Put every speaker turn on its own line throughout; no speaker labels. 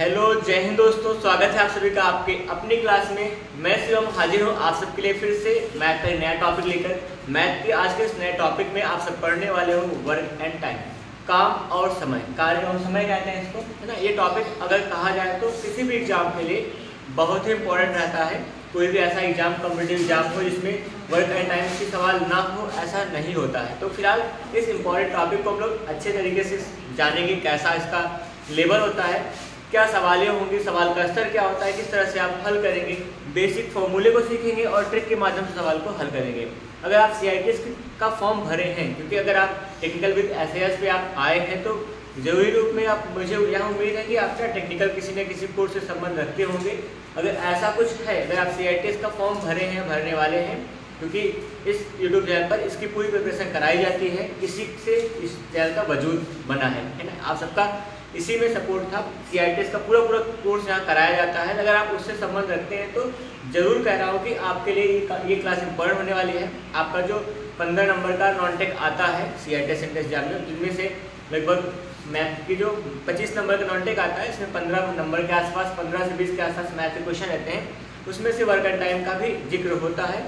Hello जय हिंद दोस्तों, स्वागत है आप सभी का आपके अपनी क्लास में। मैं शिवम हाजिर हूँ आप सबके लिए फिर से मैथ का एक नया टॉपिक लेकर। मैथ के आज के इस नए टॉपिक में आप सब पढ़ने वाले हो वर्क एंड टाइम, काम और समय, कार्य और समय कहते हैं इसको, है ना। ये टॉपिक अगर कहा जाए तो किसी भी एग्जाम के लिए बहुत ही इंपॉर्टेंट रहता है। कोई भी ऐसा एग्जाम कॉम्पिटिटिव एग्जाम हो जिसमें वर्क एंड टाइम की सवाल ना हो, ऐसा नहीं होता है। तो फिलहाल इस इम्पॉर्टेंट टॉपिक को हम लोग अच्छे तरीके से जानेंगे, कैसा इसका लेवल होता है, क्या सवालियाँ होंगी, सवाल का स्तर क्या होता है, किस तरह से आप हल करेंगे, बेसिक फॉर्मूले को सीखेंगे और ट्रिक के माध्यम से सवाल को हल करेंगे। अगर आप CITS का फॉर्म भरे हैं, क्योंकि अगर आप टेक्निकल विद SAS पे आप आए हैं तो जरूरी रूप में आप, मुझे यह उम्मीद है कि आपका टेक्निकल किसी न किसी कोर्स से संबंध रखते होंगे। अगर ऐसा कुछ है, अगर आप CITS का फॉर्म भरे हैं, भरने वाले हैं, क्योंकि इस YouTube चैनल पर इसकी पूरी प्रिपरेशन कराई जाती है, इसी से इस चैनल का वजूद बना है ना। आप सबका इसी में सपोर्ट था। CITS का पूरा कोर्स यहाँ कराया जाता है। अगर आप उससे संबंध रखते हैं तो जरूर कह रहा हूँ कि आपके लिए ये क्लास इंपॉर्टेंट होने वाली है। आपका जो 15 नंबर का नॉन टेक आता है CITS एंट्रेंस एग्जाम में, जिनमें से लगभग मैथ की जो 25 नंबर का नॉन टेक आता है, इसमें 15 नंबर के आसपास, 15 से 20 के आसपास मैथ के क्वेश्चन रहते हैं। उसमें से वर्क एंड टाइम का भी जिक्र होता है।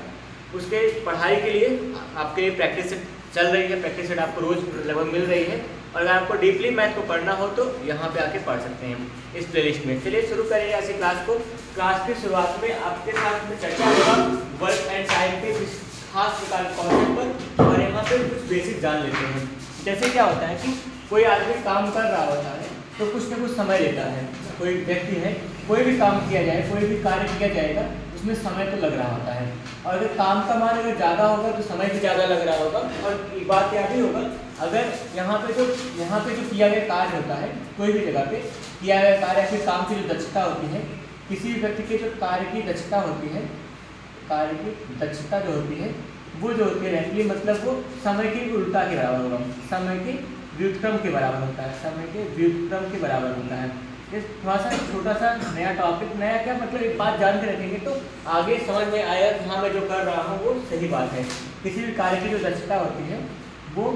उसके पढ़ाई के लिए आपके लिए प्रैक्टिस चल रही है, प्रैक्टिस सेट आपको रोज लगभग मिल रही है। और अगर आपको डीपली मैथ को पढ़ना हो तो यहाँ पे आके पढ़ सकते हैं इस प्लेलिस्ट में। चलिए शुरू करेंगे ऐसी क्लास को। क्लास की शुरुआत में आपके साथ में चर्चा होगा वर्क एंड टाइम के खास प्रकार के कॉन्सेप्ट पर, और यहाँ पे कुछ बेसिक जान लेते हैं। जैसे क्या होता है कि कोई आदमी काम कर रहा होता है तो कुछ न कुछ समय लेता है। कोई व्यक्ति है, कोई भी काम किया जाए, कोई भी कार्य किया जाएगा, उसमें समय तो लग रहा होता है। और अगर काम का मान अगर ज़्यादा होगा तो समय भी ज़्यादा लग रहा होगा। और एक बात क्या भी होगा, अगर यहाँ पे जो किया गया कार्य होता है, कोई भी जगह पे किया गया कार्य या फिर काम की जो दक्षता होती है, किसी भी व्यक्ति के जो कार्य की दक्षता होती है, कार्य की दक्षता जो होती है वो जो होती है रैंकली, मतलब वो समय के उल्टा के बराबर होगा, समय के व्युत्क्रम के बराबर होता है, समय के व्युत्क्रम के बराबर होता है। इस थोड़ा सा छोटा सा नया टॉपिक, नया क्या मतलब एक बात जान के रखेंगे तो आगे समझ में आएगा कि हाँ मैं जो कर रहा हूँ वो सही बात है। किसी भी कार्य की जो दक्षता होती है वो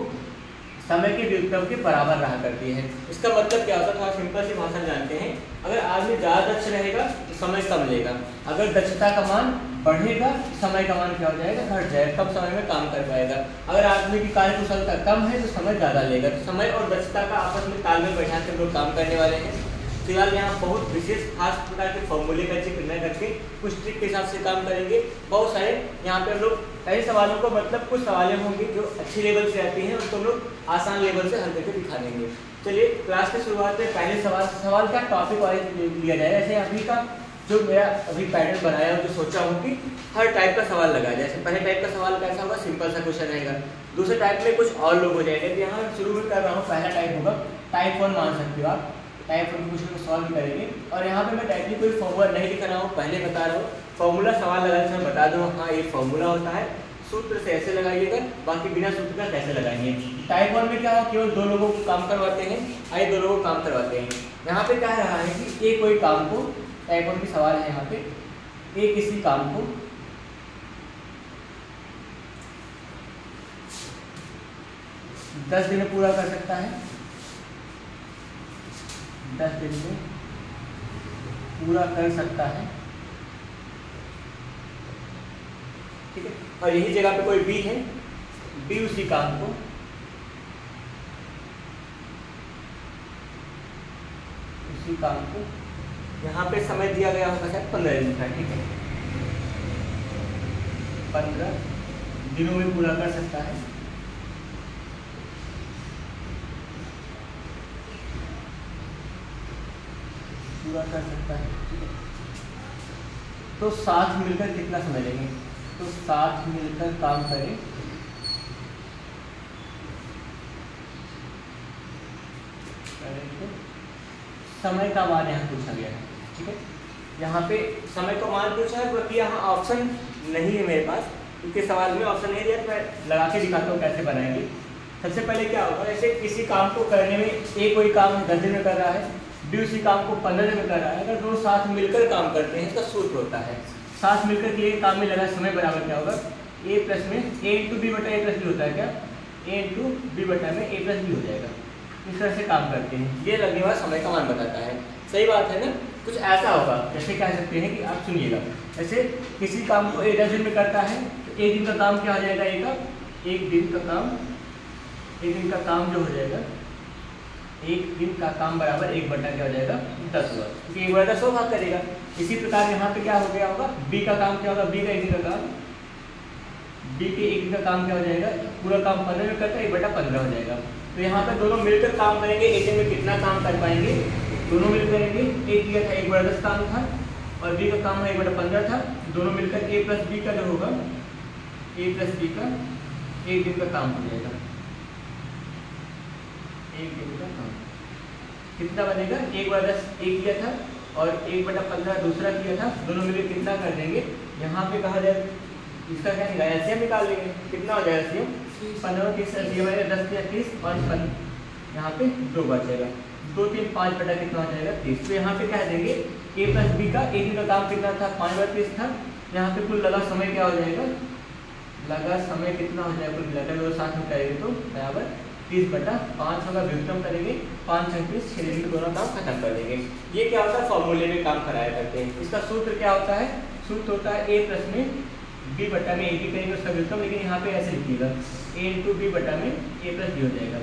समय के व्युत्क्रम के बराबर रहा करती है। इसका मतलब क्या होता है, थोड़ा सिंपल सी भाषा जानते हैं। अगर आदमी ज़्यादा दक्ष रहेगा तो समय कम लेगा, अगर दक्षता का मान बढ़ेगा समय का मान क्या हो जाएगा, घट जाएगा, कम समय में काम कर पाएगा। अगर आदमी की कार्य कुशलता कम है तो समय ज़्यादा लेगा। तो समय और दक्षता का आपस में तालमेल बैठा के हम लोग काम करने वाले हैं। फिलहाल यहाँ बहुत विशेष खास प्रकार के फॉर्मूले का जिक्र न करके कुछ ट्रिक के हिसाब से काम करेंगे। बहुत सारे यहाँ पे हम लोग कई सवालों को, मतलब कुछ सवालें होंगी जो अच्छी लेवल से आती हैं, उसको हम लोग आसान लेवल से हल करके दिखा देंगे। चलिए क्लास की शुरुआत में पहले सवाल का टॉपिक वाइज लिया जाए। जैसे अभी का जो मेरा अभी पैटर्न बनाया है, जो सोचा हूँ कि हर टाइप का सवाल लगाया जाए। जैसे पहले टाइप का सवाल कैसा होगा, सिंपल सा क्वेश्चन रहेगा। दूसरे टाइप में कुछ और लोग हो जाएंगे। तो यहाँ शुरू में कर रहा हूँ, पहला टाइप होगा टाइप 1 मान सकते हो आप। टाइप 1 क्वेश्चन को सॉल्व करेंगे और यहाँ पे मैं डायरेक्टली कोई फॉर्मूला नहीं लिख रहा हूँ, पहले बता रहा हूँ। फॉर्मूला सवाल लगाने से मैं बता दूँ हाँ ये फॉर्मूला होता है, सूत्र से ऐसे लगाइएगा, बाकी बिना सूत्र का कैसे लगाएंगे। टाइप 1 में क्या हो, केवल 2 लोगों को काम करवाते हैं, आइए 2 लोगों को काम करवाते हैं। यहाँ पे क्या रहा है कि ए कोई काम को, टाइप 1 की सवाल है यहाँ पे, ए किसी काम को 10 दिन में पूरा कर सकता है, 10 दिन में पूरा कर सकता है, ठीक है। और यही जगह पे कोई बी है, बी उसी काम को यहाँ पे समय दिया गया होगा शायद 15 दिन का, ठीक है, 15 दिनों में पूरा कर सकता है। पूरा कर सकता है, ठीक है। तो साथ मिलकर कितना समय लेंगे, तो साथ मिलकर काम करें तो समय का मान यहाँ पूछा गया है, ठीक है। यहाँ पे समय का मान पूछा है, बाकी यहाँ ऑप्शन नहीं है मेरे पास, क्योंकि सवाल में ऑप्शन नहीं दिया। तो मैं लगा के दिखाता हूँ कैसे बनाएंगे। सबसे पहले क्या होगा, जैसे किसी काम को करने में ए कोई काम 10 दिन में कर रहा है, बी उसी काम को 15 दिन में कर रहा है। अगर 2 साथ मिलकर काम करते हैं, इसका सूत्र होता है साथ मिलकर के लिए काम में लगा समय बराबर क्या होगा, ए प्लस में ए इंटू बी बटा ए प्लस बी होता है क्या, ए इंटू बी बटा में ए प्लस बी हो जाएगा। इस तरह से काम करते हैं। ये लगने वाला समय का मान बताता है। सही बात है ना। कुछ ऐसा होगा जैसे कह सकते हैं कि आप सुनिएगा, जैसे किसी काम को 10 दिन में करता है तो एक दिन का काम क्या हो जाएगा, एक दिन का काम जो हो जाएगा, एक दिन का काम बराबर 1/10 क्या हो जाएगा, 10 होगा, क्योंकि 1/10 100 भाग करेगा। इसी प्रकार यहाँ पे क्या हो गया होगा, बी का काम क्या होगा, बी के एक दिन का काम क्या हो जाएगा, पूरा काम 15 में करता है, 1/15 हो जाएगा। तो यहाँ पे दोनों मिलकर काम करेंगे, एक दिन में कितना काम कर पाएंगे, दोनों मिलकर करेंगे। एक किया था 1/10 काम था और बी का काम 1/15 था, दोनों मिलकर ए प्लस बी का जो होगा, ए प्लस बी का एक दिन का काम हो जाएगा। एक दिन का काम कितना बनेगा, 1/10 एक किया था और 1/15 दूसरा किया था, दोनों मिलकर कितना कर देंगे, यहाँ पे कहा जाए इसका क्या निकाल, एलसीएम निकाल लेंगे। कितना हो जाएगा एलसीएम, 15 30 एलसीएम है 10 या 30 5 यहाँ पे 2 बचेगा, 2 3 5 कितना हो जाएगा 30। तो यहाँ पे कह देंगे ए प्लस बी का एक दिन का काम कितना था, 5/30 था। यहाँ पे कुल लगा समय क्या हो जाएगा, लगा समय कितना हो जाएगा, कुल मिलाकर दो साथ में करेंगे तो बराबर 30/5 होगा। व्युत्क्रम करेंगे 5 36 6 दिन में दोनों काम खत्म कर देंगे। ये क्या होता है, फॉर्मूले में काम कराया करते हैं। इसका सूत्र क्या होता है, सूत्र होता है ए प्लस में बी बटा में ए बी करेंगे उसका व्युत्क्रम, लेकिन यहाँ पे ऐसे लिखिएगा ए इंटू बी बटा में ए प्लस बी हो जाएगा।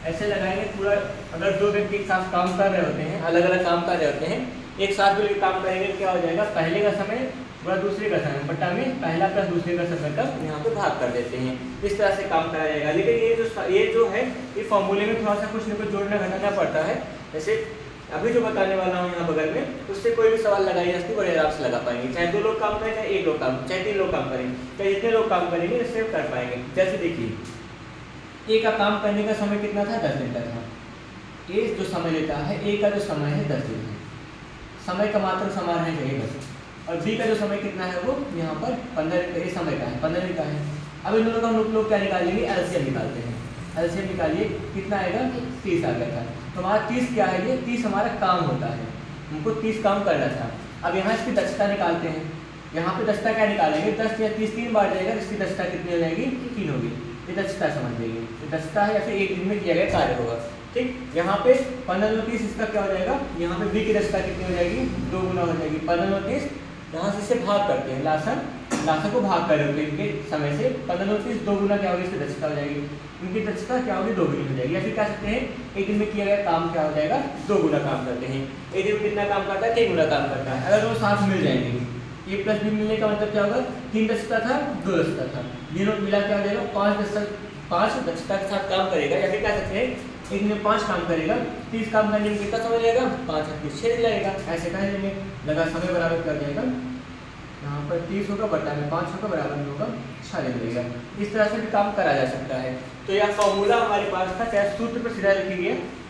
ऐसे लगाएंगे पूरा। अगर दो व्यक्ति एक साथ काम कर रहे होते हैं, अलग अलग काम कर रहे होते हैं, एक साथ मिलकर काम करेंगे क्या हो जाएगा, पहले का समय पूरा दूसरे का समय बटा में पहला प्लस दूसरे का समय का यहाँ पे भाग कर देते हैं। इस तरह से काम कराया जाएगा। लेकिन ये जो है ये फॉर्मूले में थोड़ा सा कुछ न कुछ जोड़ना घटाना पड़ता है। जैसे अभी जो बताने वाला हूँ यहाँ बगल में, उससे कोई भी सवाल लगाई जाती है, बड़े आराम से लगा पाएंगे। चाहे 2 लोग काम करें, चाहे 1 लोग काम, चाहे 3 लोग काम करेंगे, चाहे जितने लोग काम करेंगे इससे कर पाएंगे। जैसे देखिए ए का काम करने का समय कितना था, 10 दिन का था। ए जो समय लेता है, ए का जो समय है 10 दिन है, समय का मात्र समान है चाहिए बस। और बी का जो समय कितना है वो यहाँ पर 15 दिन का समय का है, 15 दिन का है। अब इन दोनों का हम लोग क्या निकालेंगे, एलसीएम निकालते हैं। एलसीएम निकालिए, कितना आएगा, 30 आ गया था। तो हमारा 30 क्या है, ये 30 हमारा काम होता है, हमको 30 काम करना था। अब यहाँ इसकी दक्षता निकालते हैं। यहाँ पे दक्षता क्या निकालेंगे, 10 या 30 3 बार जाएगा, इसकी दक्षता कितनी हो जाएगी, 3 होगी। ये दक्षता समझ लीजिए, ये दक्षता है या फिर एक दिन में किया गया कार्य होगा। ठीक, यहाँ पे 15 2 30 इसका क्या हो जाएगा, यहाँ पे बी की दक्षता कितनी हो जाएगी, 2 गुना हो जाएगी। 15 2 30 यहाँ से इसे भाग करते हैं, लासा को भाग कर रहे इनके समय से। 15 2 30 2 गुना क्या होगी, इसकी दक्षता हो जाएगी। इनकी दक्षता क्या होगी, 2 गुनी हो जाएगी। या फिर कह सकते हैं एक दिन में किया गया काम क्या हो जाएगा, 2 गुना काम करते हैं। एक दिन में कितना काम करता है, 3 गुना काम करता है। अगर वो साथ मिल जाएंगे, ए प्लस बी मिलने का मतलब क्या होगा, 3 दक्षता था 2 दक्षता था, तीनों मिला क्या हो जाएगा 5 दक्षता के साथ काम करेगा। या फिर कह सकते हैं एक दिन में 5 काम करेगा, 30 काम करने में कितना समय लगेगा, 5 या 6 दिन लगेगा। ऐसे कह देंगे, लगा समय बराबर कर जाएगा, यहाँ पर 30 होगा बटा में 5 होगा बराबर में होगा 6 दिन लगेगा। इस तरह से भी काम करा जा सकता है। तो यह फॉर्मूला हमारे पास था, चाहे सूत्र पर सीधा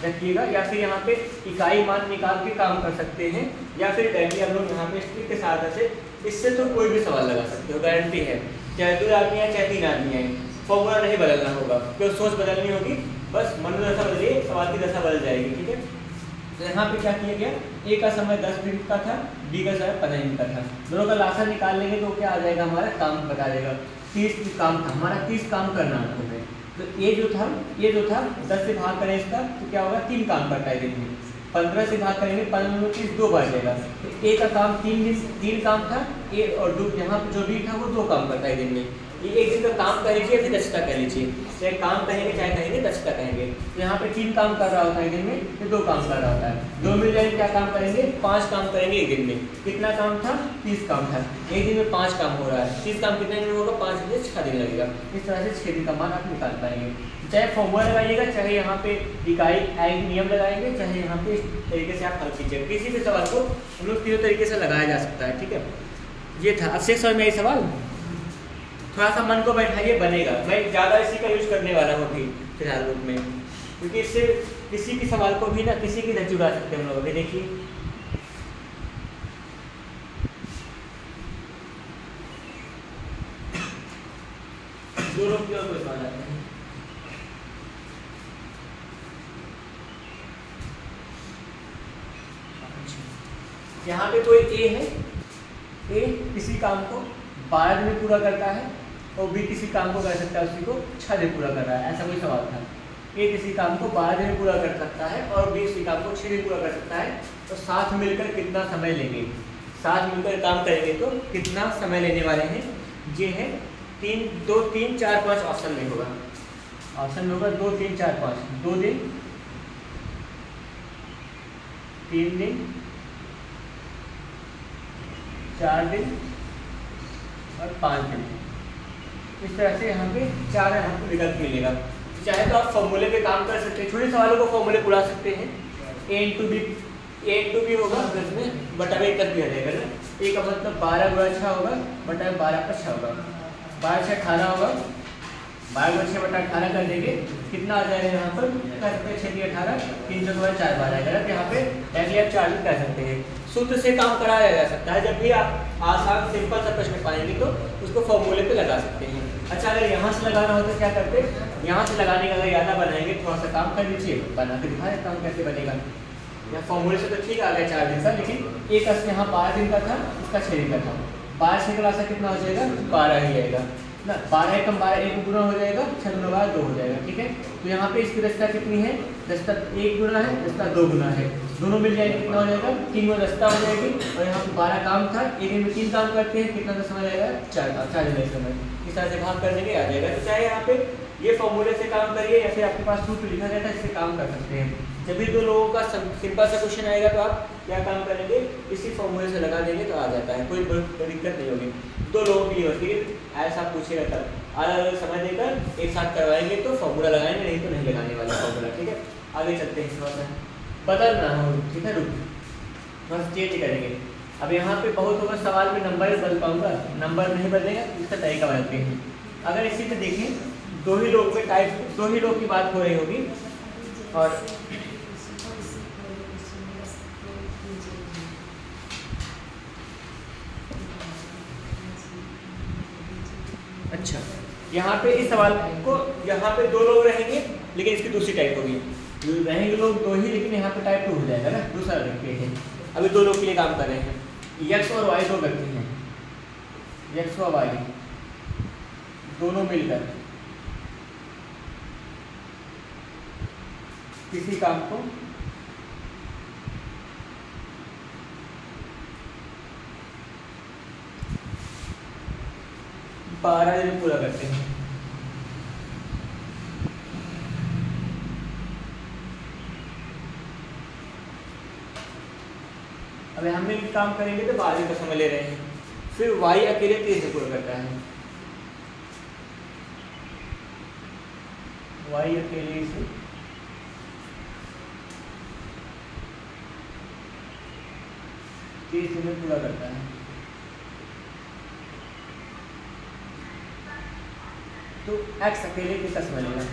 रखिएगा या फिर यहाँ पे इकाई मान निकाल के काम कर सकते हैं, या फिर डायरेक्टली हम लोग यहाँ पे स्ट्रिक के साथ से इससे तो कोई भी सवाल लगा सकते हो, गारंटी है। चाहे 2 आदमी है चाहे 3 आदमी है, फॉर्मूला नहीं बदलना होगा, क्योंकि सोच बदलनी होगी, बस मनोदशा बदलिए, सवाल की दशा बदल जाएगी। ठीक है, तो यहाँ पे क्या किया गया, ए का समय 10 दिन का था, बी का समय 15 दिन का था। दोनों का लासा निकाल लेंगे तो क्या आ जाएगा, हमारा काम बता देगा। 30 काम था हमारा, 30 काम करना आपको है। तो ये जो था 10 से भाग करें इसका तो क्या होगा, 3 काम करता है दिन में। 15 से भाग करेंगे, 15 में 30 2 बार जाएगा। तो ए का काम 3 काम था, ए और यहाँ पे जो बी था वो 2 काम करता है दिन में। ये एक दिन का काम कह लीजिए फिर दक्षता कह लीजिए, चाहे काम कहेंगे चाहे कहेंगे दक्षता कहेंगे। तो यहाँ पे 3 काम कर रहा होता है दिन में, फिर 2 काम कर रहा होता है। 2 मिल जाएंगे, क्या काम करेंगे, 5 काम करेंगे एक दिन में। कितना काम था, 30 काम था, एक दिन में 5 काम हो रहा है। 30 काम कितने दिन में होगा, 5 दिन 6 दिन लगेगा। इस तरह से 6 दिन का मान आप निकाल पाएंगे। चाहे फॉर्मूला लगाइएगा, चाहे यहाँ पे इकाई नियम लगाएंगे, चाहे यहाँ पे इस तरीके से आप हल कीजिए। किसी भी सवाल को हम लोग 3 तरीके से लगाया जा सकता है। ठीक है, ये था। अब से समझ में आई सवाल, थोड़ा सा मन को बैठाइए, बनेगा। मैं ज़्यादा इसी का यूज करने वाला हूँ अभी फिलहाल रूप में, क्योंकि इससे किसी भी सवाल को भी ना किसी की तरह जुड़ा सकते हैं हम लोग। अभी देखिए, दो लोग की और कोई सवाल आते हैं। यहाँ पे कोई ए है, ए किसी काम को 12 दिन में पूरा करता है और बी किसी काम को कर सकता है, उसी को 6 दिन पूरा कर रहा है, ऐसा कोई सवाल था। ए किसी काम को 12 दिन में पूरा कर सकता है और बी किसी काम को 6 दिन पूरा कर सकता है, तो साथ मिलकर कितना समय लेंगे, साथ मिलकर काम करेंगे तो कितना समय लेने वाले हैं, ये है 3 2 3 4 5 ऑप्शन में होगा। ऑप्शन में होगा 2 3 4 5, 2 दिन 3 दिन 4 दिन और 5 दिन। इस तरह से यहाँ पे 4 यहाँ पे विकल्प मिलेगा। चाहे तो आप फॉर्मूले पे काम कर सकते हैं, छोटे सवालों को फॉर्मूले बुला सकते हैं। a इंटू बी होगा 10 में बटा में 1 भी आ जाएगा ना। ए का मतलब 12 गुणा 6 होगा बटा 12 का 6 होगा, 12 6 18 होगा, 12 गुणा 6 बटा 18 कर देंगे, कितना आ जाएगा यहाँ पर कर सकते हैं 6 × 18 3 × 4 12 आएगा। यहाँ पे डायरेक्टली आप 4 कर सकते हैं। सूत्र से काम कराया जा सकता है, जब भी आप आसान सिंपल सा प्रश्न पाएंगे तो उसको फॉर्मूले पे लगा सकते हैं। अच्छा, अगर यहाँ से लगाना हो तो क्या करते हैं, यहाँ से लगाने का अगर ज़्यादा बनाएंगे थोड़ा सा काम कर लीजिए, बना के दिखा देता हूँ कैसे बनेगा। यहाँ फॉर्मूले से तो ठीक आ गया 4 दिन का, लेकिन एक असली यहाँ 12 दिन का था, इसका 6 दिन का था। 12 6 का कितना हो जाएगा 12 ही आएगा ना, 12 कम 12 1 गुना हो जाएगा, 6 गुना 12 2 हो जाएगा। ठीक है, तो यहाँ पे इसकी दस्ता कितनी है, दस्ता 1 गुना है, दस्ता 2 गुना है, दोनों मिल जाएंगे कितना हो जाएगा 3 गुना दस्ता हो जाएगी। और यहाँ पे 12 काम था, एक दिन में 3 काम करते हैं, कितना समय आएगा 4 दिन समय। इस तरह से भाग करने के आ जाएगा। तो चाहे यहाँ पे ये फॉर्मूले से काम करिए या फिर आपके पास सूत्र लिखा गया था इससे काम कर सकते हैं। जब भी 2 लोगों का सिंपल सा क्वेश्चन आएगा तो आप क्या काम करेंगे, इसी फॉर्मूले से लगा देंगे तो आ जाता है, कोई दिक्कत नहीं होगी। 2 लोगों के लिए होती है, ऐसा पूछेगा तब अलग अलग समय देकर एक साथ करवाएंगे तो फॉर्मूला लगाएंगे, नहीं तो नहीं लगाने वाला फॉर्मूला। ठीक है, आगे चलते हैं, थोड़ा सा बदलना हो, ठीक है, रुक बस चेंज करेंगे। अब यहाँ पे बहुत होगा सवाल में नंबर बदल पाऊंगा, नंबर नहीं बदलेगा, इसका तरीका बदलते हैं। अगर इसी पे देखें 2 ही लोग में टाइप 2 ही लोग की बात हो रही होगी और अच्छा, यहाँ पे इस सवाल को यहाँ पे 2 लोग रहेंगे लेकिन इसकी दूसरी टाइप होगी, रहेंगे लोग 2 ही लेकिन यहाँ पे टाइप 2 हो जाएगा ना, दूसरा रखते हैं। अभी 2 लोग के लिए काम कर रहे हैं, x और y 2 व्यक्ति हैं, x और y दोनों मिलकर किसी काम को 12 दिन पूरा करते हैं। अब हम मिल काम करेंगे तो 12 दिन का समय ले रहे हैं। फिर y अकेले 30 दिन पूरा करता है, y अकेले से 30 दिन पूरा करता है। तो x अकेले कितना समय लेगा,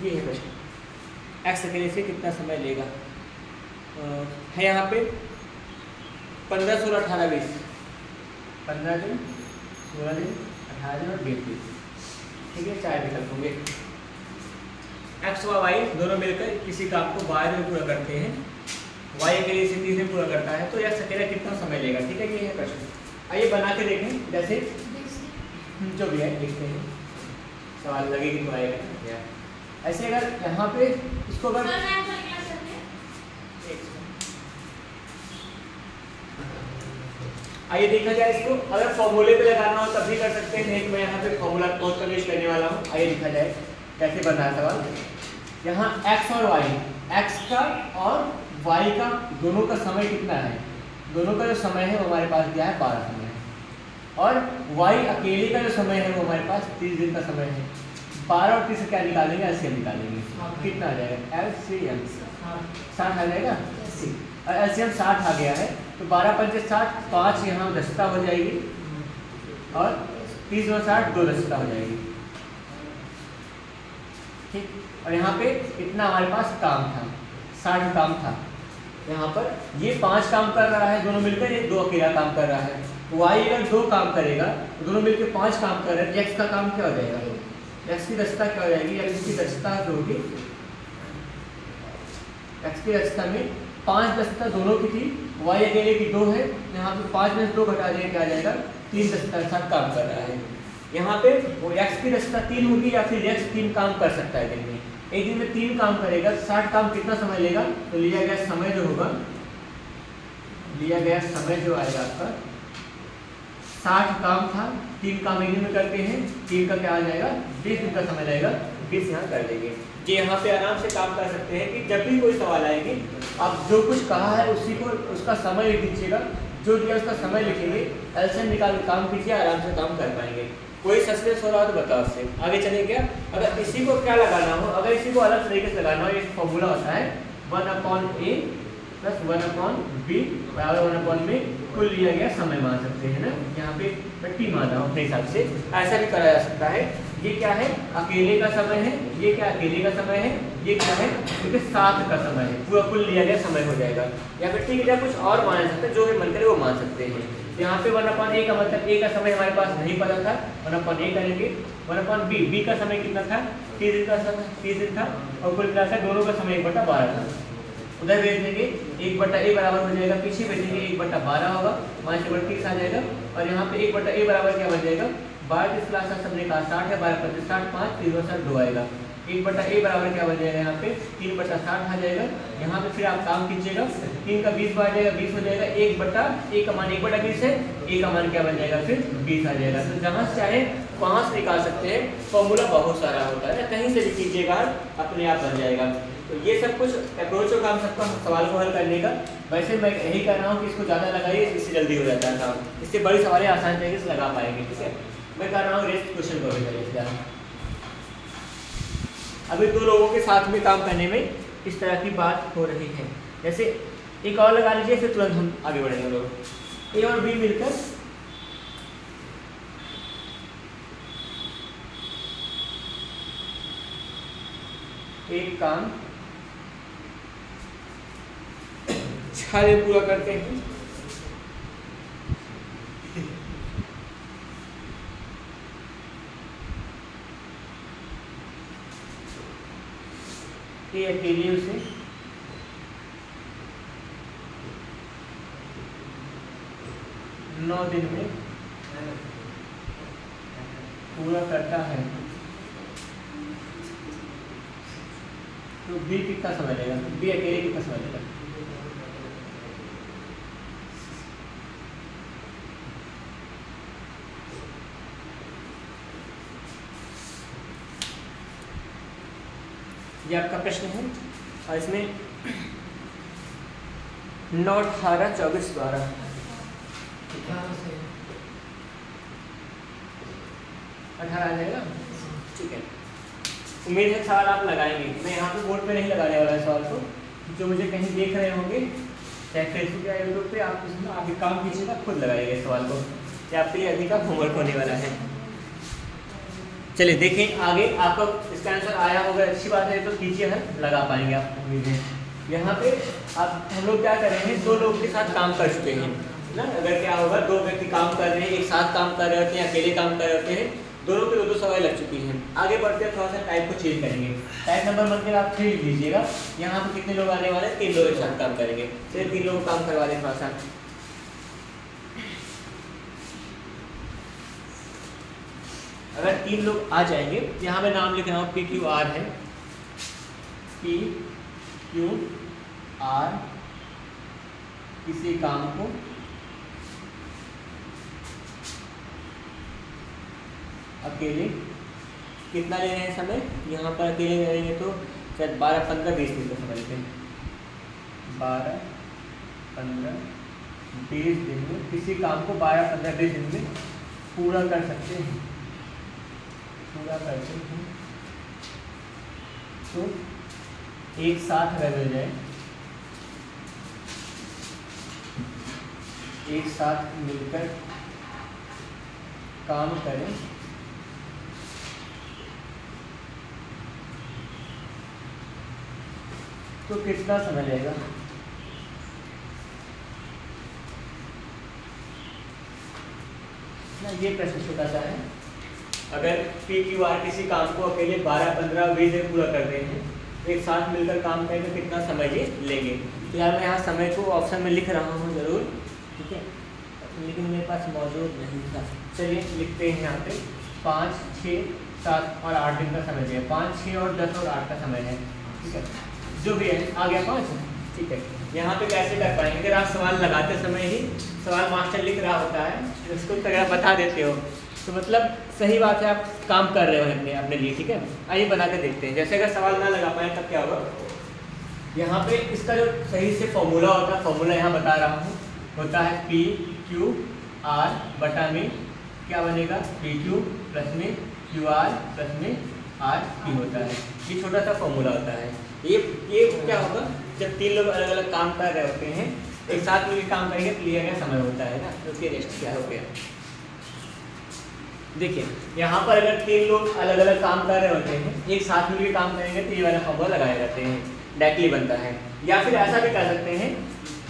ये है प्रश्न, x अकेले से कितना समय लेगा। है यहाँ पे 15 16 18 20, 15 दिन 16 दिन 18 दिन और 20 दिन। ठीक है, 4 विकल्प होंगे। x व y दोनों मिलकर किसी काम को 12 दिन पूरा करते हैं, y अकेले से 30 दिन पूरा करता है, तो x अकेला कितना समय लेगा। ठीक है, ये है प्रश्न। आइए बना के देखें, जैसे जो भी है देखते हैं, सवाल लगेगी तो आएगा। ऐसे अगर यहाँ पे इसको अगर आइए देखा जाए इसको, अगर फॉर्मूले पे लगाना हो तब भी कर सकते हैं, नहीं तो मैं यहाँ पे फॉर्मूला बहुत कन्वेंस करने वाला हूँ। आइए देखा जाए कैसे बन रहा है सवाल। यहाँ x और y, x का और y का दोनों का समय कितना है, दोनों का जो समय है वो हमारे पास दिया है 12 समय है, और y अकेले का जो समय है वो हमारे पास 30 दिन का समय है। 12 और 30 से क्या निकालेंगे, एलसीएम निकालेंगे, कितना आ जाएगा एलसीएम 60 आ जाएगा। और एलसीएम 60 आ गया है तो 12 पंचे 60, 5 यहाँ दस्ता हो जाएगी और 30 और 60 2 दस्ता हो जाएगी। ठीक, और यहाँ पे इतना हमारे पास काम था, 60 काम था। यहाँ पर ये 5 काम कर रहा है दोनों मिलकर, ये 2 अकेला काम कर रहा है। y अगर 2 काम करेगा तो दोनों मिलकर 5 काम कर रहे हैं, x का काम क्या हो जाएगा, x की दस्ता क्या हो जाएगी, x की दस्ता जो होगी, x की दस्ता में 5 दक्षता दोनों की थी, y अकेले की 2 है, यहाँ पे 5 में से 2 घटा देंगे क्या आ जाएगा, 3 दक्षता के साथ काम कर रहा है। यहाँ पे वो x की दक्षता 3 होगी या फिर x 3 काम कर सकता है दिन में, एक दिन में 3 काम करेगा, 60 काम कितना समय लेगा, तो लिया गया समय जो होगा, लिया गया समय जो आएगा आपका 60 काम था, 3 काम एक दिन में करते हैं, 3 का क्या आ जाएगा, 20 दिन का समय लगेगा, 20 यहाँ कर देंगे। ये यहाँ पे आराम से काम कर सकते हैं कि जब भी कोई सवाल आएगी आप जो कुछ कहा है उसी को उसका समय लिख दीजिएगा, जो दिया उसका समय लिखेंगे, एलसीएम निकाल के काम कीजिए, आराम से काम कर पाएंगे। कोई सस्पेंस हो रहा हो तो बताओ उससे आगे चले क्या। अगर इसी को क्या लगाना हो, अगर इसी को अलग तरीके से लगाना हो, एक फॉर्मूला होता है 1/a प्लस 1/b बराबर 1/b, कुल लिया गया समय मान सकते हैं ना, यहाँ पे मैं t मान रहा हूँ अपने हिसाब से, ऐसा भी करा जा सकता है। ये क्या है, अकेले का समय है, ये क्या अकेले का समय है, ये क्या है, क्योंकि साथ का समय है, पूरा कुल लिया गया समय हो जाएगा। या फिर ठीक है कुछ और मान सकते हैं, जो भी मन करे वो मान सकते हैं। यहाँ पे 1/a का मतलब a का समय हमारे पास नहीं पता था, 1/a करेंगे, 1/b का समय कितना था, 30 दिन था, और कुल मिलाकर दोनों का समय 1/12 था। उधर भेज देंगे 1/a बराबर हो जाएगा, पीछे भेजेंगे 1/12 होगा, 5/30 आ जाएगा, और यहाँ पे 1/a बराबर क्या बन जाएगा, 12 इस क्लास का सबने कहा 60 है, 12 × 60 5 3 2 आएगा, 1/a बराबर क्या बन जाएगा, यहाँ पे 3/60 आ जाएगा। यहाँ पे फिर आप काम कीजिएगा, 3 का 20 बार जाएगा, 20 हो जाएगा, 1/a का मान 1/20 है, a का मान क्या बन जाएगा, फिर 20 आ जाएगा। तो जहाँ से चाहे वहाँ से निकाल सकते हैं, फॉर्मूला बहुत सारा होता है, कहीं से भी कीजिएगा अपने आप बन जाएगा। तो ये सब कुछ अप्रोच होगा हम सबका सवाल को हल करने का। वैसे मैं यही कर रहा हूँ कि इसको ज़्यादा लगाइए, इससे जल्दी हो जाता है काम, इससे बड़ी सवालें आसान तरीके से लगा पाएंगे। ठीक है, मैं कर रहा हूँ रेस्ट क्वेश्चन को भी। अभी 2 लोगों के साथ में काम करने में इस तरह की बात हो रही है, जैसे एक और लगा लीजिए, फिर तुरंत हम आगे बढ़ेंगे। लोग ए और बी मिलकर एक काम 6 दिन पूरा करते हैं। ये अकेले उसे नौ दिन में पूरा करता है, तो बी कितना समय लेगा, बी अकेले कितना समय लेगा। ये आपका प्रश्न है, और इसमें 9 18 24 12 18 आ जाएगा। ठीक है, उम्मीद है सवाल आप लगाएंगे। मैं यहाँ पे बोर्ड पे नहीं लगाने वाला सवाल को, जो मुझे कहीं देख रहे होंगे चाहे फेसबुक या यूट्यूब पे, आप इसमें आगे काम कीजिएगा, खुद लगाइएगा सवाल को, ये आपके लिए अधिक का होमवर्क होने वाला है। चलिए देखें आगे, आपको इसका आंसर आया होगा, अच्छी बात है, तो कीजिए, हम लगा पाएंगे आप उम्मीद है। यहाँ पे आप हम लोग क्या करेंगे, 2 लोगों के साथ काम कर चुके हैं ना। अगर क्या होगा, 2 व्यक्ति काम कर रहे हैं, एक साथ काम कर रहे होते हैं, अकेले काम कर रहे होते हैं, दोनों के 2 सवाल लग चुकी हैं। आगे बढ़ते हैं, थोड़ा सा टाइप को चेंज करेंगे। टाइप नंबर मतलब आप 3 लिख लीजिएगा। यहाँ पे कितने लोग आने वाले हैं, 3 लोग एक साथ काम करेंगे, सिर्फ 3 लोग काम करवा दें थोड़ा सा। अगर 3 लोग आ जाएंगे, यहाँ पे नाम लिख रहा हूँ, PQR है, PQR किसी काम को अकेले कितना ले रहे हैं समय, यहाँ पर अकेले ले रहेंगे तो शायद 12 15 20 दिन का समय लेते हैं, 12 15 20 दिन में किसी काम को 12 15 20 दिन में पूरा कर सकते हैं, पूरा करते हैं। तो एक साथ अगर मिल जाए, एक साथ मिलकर काम करें तो कितना समय लगेगा। ना ये प्रश्न छोटा सा है। अगर PQR किसी काम को अकेले 12 15 20 दिन पूरा कर रहे हैं, एक साथ मिलकर काम करेंगे कितना समय ये लेंगे। तो यार मैं यहाँ समय को ऑप्शन में लिख रहा हूँ ज़रूर, ठीक है, लेकिन मेरे पास मौजूद नहीं था। चलिए लिखते हैं यहाँ पे 5, 6, 7 और 8 दिन का समय दिया, 5, 6 और 10 और 8 का समय है, ठीक है, जो भी है आ गया 5, ठीक है। यहाँ पे कैसे कर पाएंगे, अगर आप सवाल लगाते समय ही सवाल मास्टर लिख रहा होता है, उसको अगर बता देते हो तो मतलब सही बात है, आप काम कर रहे हो अपने लिए, ठीक है। आइए बना के देखते हैं। जैसे अगर सवाल ना लगा पाए तब क्या होगा, यहाँ पे इसका जो सही से फॉर्मूला होता है, फॉर्मूला यहाँ बता रहा हूँ, होता है पी क्यू आर बटा में क्या बनेगा, पी क्यू प्लस में क्यू आर प्लस में आर पी होता है। ये छोटा सा फॉर्मूला होता है। ये क्या होगा, जब 3 लोग अलग अलग काम कर रहे होते हैं, एक साथ मिलकर काम करेंगे तो लिया गया समय होता है ना, तो रेस्ट क्या हो गया। देखिए यहाँ पर अगर 3 लोग अलग अलग काम कर रहे होते हैं, एक साथ मिलकर काम करेंगे तो ये वाला फॉर्मूला लगाए जाते हैं, डायरेक्टली बनता है। या फिर ऐसा भी कर सकते हैं,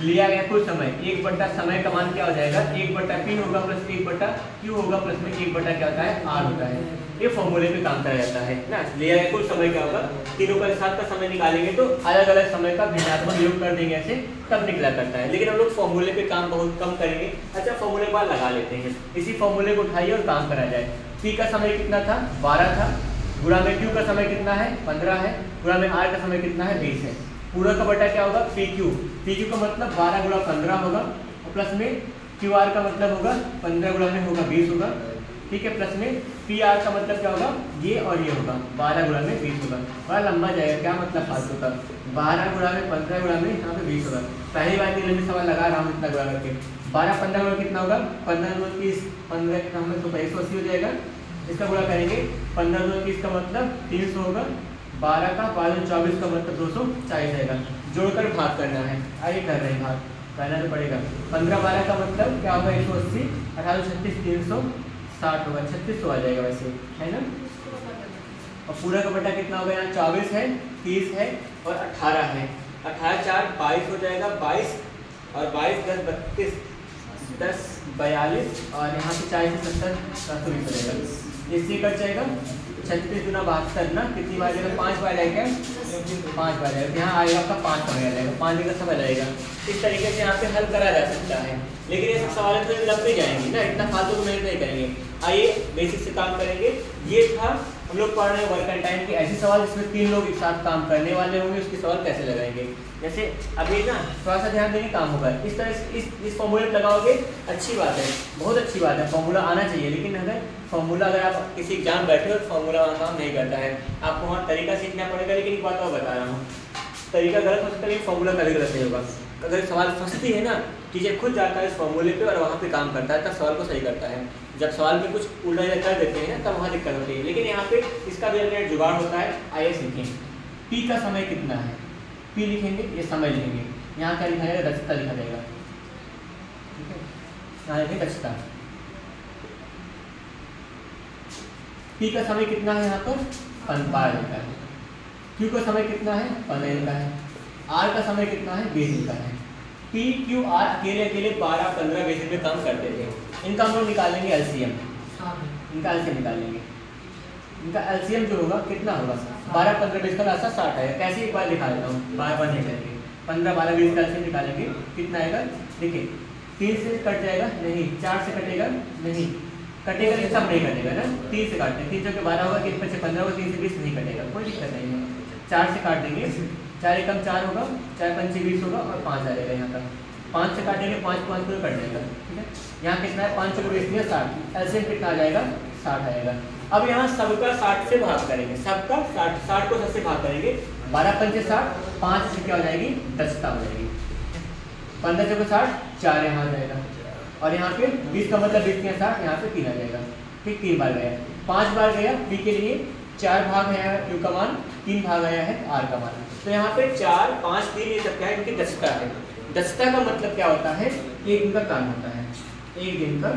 लिया गया कुल समय 1 बटा समय का मान क्या हो जाएगा, 1 बटा पी होगा प्लस 1 बटा क्यू होगा प्लस में 1 बटा क्या होता है आर होता है। ये फॉर्मूले पे काम करा जाता है ना। लिया गया कुल समय क्या होगा, तीनों का साथ का समय निकालेंगे तो अलग अलग समय का भिन्नात्मक योग कर देंगे, ऐसे तब निकला करता है। लेकिन हम लोग फॉर्मूले पे काम बहुत कम करेंगे। अच्छा फॉर्मूले पर लगा लेते हैं, इसी फॉर्मूले को उठाइए और काम करा जाए। पी का समय कितना था, 12 था, गुणा में क्यू का समय कितना है, 15 है, गुणा में आर का समय कितना है, 20 है। पूरा का बटा क्या होगा, पी क्यू का मतलब 12 गुणा 15 होगा, और प्लस में क्यू आर का मतलब होगा 15 गुणा में होगा 20 होगा, ठीक है, प्लस में पी आर का मतलब क्या होगा, ये और ये होगा 12 गुणा में 20 होगा। बड़ा लंबा जाएगा, क्या मतलब फालतू का, 12 गुणा में 15 गुणा में यहाँ पे 20 होगा। पहली बार के लिए सवाल लगा रहा हूँ इतना गुणा करके, 12 15 गुणा कितना होगा, 15 गुणा 30, 15 कितना होगा तो 180 हो जाएगा। इसका गुणा करेंगे 15 गुणा 30 का मतलब 300 होगा, 12 का 24 का मतलब 240 आएगा। जोड़कर भाग करना है, आइए कर रहे हैं भाग, करना तो पड़ेगा। 15 12 का मतलब क्या होगा 180, 18 36 360 होगा, 3600 आ जाएगा वैसे, है ना। और पूरा का बटा कितना होगा, यहाँ 24 है, 30 है और 18 है, 18 4 22 हो जाएगा, 22 और 22 10 32 10 42 और यहाँ से 40 से 70 720 हो जाएगा। इससे कट जाएगा 36 गुना 72 ना, कितनी बार जाएगा, 5 बार जाएगा, 5 बार जाएगा, यहाँ आएगा आपका 5 समय जाएगा, 5 का समय लगेगा। इस तरीके से यहाँ पे हल करा जा सकता है। लेकिन ये सब सवाल तो लंबे जाएंगे ना, इतना फालतू को मेहनत नहीं करेंगे। आइए बेसिक से काम करेंगे। ये था हम लोग पढ़ रहे हैं वर्क एंड टाइम के ऐसे सवाल जिसमें 3 लोग एक साथ काम करने वाले होंगे, उसके सवाल कैसे लगाएंगे। जैसे अभी ना थोड़ा सा ध्यान देने काम होगा, इस तरह से इस फॉर्मूले लगाओगे, अच्छी बात है, बहुत अच्छी बात है, फॉर्मूला आना चाहिए। लेकिन अगर फॉर्मूला अगर आप किसी एग्जाम बैठे हो तो फॉर्मूला वहाँ काम नहीं करता है, आपको वहाँ तरीका सीखना पड़ेगा। लेकिन एक बात और बता रहा हूँ, तरीका गलत हो सकता है, फॉर्मूला कभी गलत नहीं होगा। अगर सवाल फंसती है ना, टीचर खुद जाता है इस फॉर्मूले पे और वहाँ पे काम करता है, तब सवाल को सही करता है। जब सवाल में कुछ उल्टा कर देते हैं तब वहाँ दिक्कत होती है। लेकिन यहाँ पे इसका भी अल्टरनेट जुगाड़ होता है। आइए सीखें, पी का समय कितना है, पी लिखेंगे, ये समय लिखेंगे, यहाँ क्या लिखा जाएगा, दक्षता लिखा जाएगा, ठीक है, यहाँ लिखेंगे दक्षता। पी का समय कितना है, यहाँ पर 12 लिखा है। क्यू का समय कितना है, 15 लिखा है। आर का समय कितना है, 20 लिखा है। पी क्यू आर अकेले 12 15 20 में काम करते थे। इनका हम लोग निकालेंगे एलसीएम, इनका एलसीएम निकालेंगे। इनका एलसीएम जो होगा कितना होगा, 12 15 20 का रास्ता 60 है। कैसे एक बार दिखा देता हूँ, बार बार नहीं करेंगे। 15 12 20 का एलसीएम निकालेंगे, कितना आएगा, देखिए 3 से कट जाएगा नहीं, 4 से कटेगा नहीं, कटेगा नहीं, सब नहीं कटेगा ना, 3 से काटते हैं, 3 से 12 होगा, 3 से 15 होगा, 3 से 20 नहीं कटेगा, कोई दिक्कत नहीं है। 4 से काट देंगे, 4 एकम 4 होगा, 4 पंचे 20 होगा और 5 आ जाएगा यहाँ का। 5 से काटेंगे, 5 5 को कट जाएगा, ठीक है। यहाँ कितना है, 5 को 20 में 60, एलसीएम कितना आ जाएगा, 60 आएगा। अब यहाँ सबका 60 से भाग करेंगे, सबका 60 को 10 से भाग करेंगे, 12 पंचे 60, 5 से क्या हो जाएगी, दक्षता हो जाएगी। 15 चौके 60, 4 यहाँ आ जाएगा और यहाँ पे 20 का मतलब 20 के 60, यहाँ पे 3 आ जाएगा, ठीक। 3 बार गया, 5 बार गया पी के लिए, 4 भाग है क्यू का मान, 3 भाग आया है आर का मान। तो यहाँ पे 4 5 3 ये सब क्या है, इनकी दक्षता है। दक्षता का मतलब क्या होता है, एक दिन का काम होता है, एक दिन का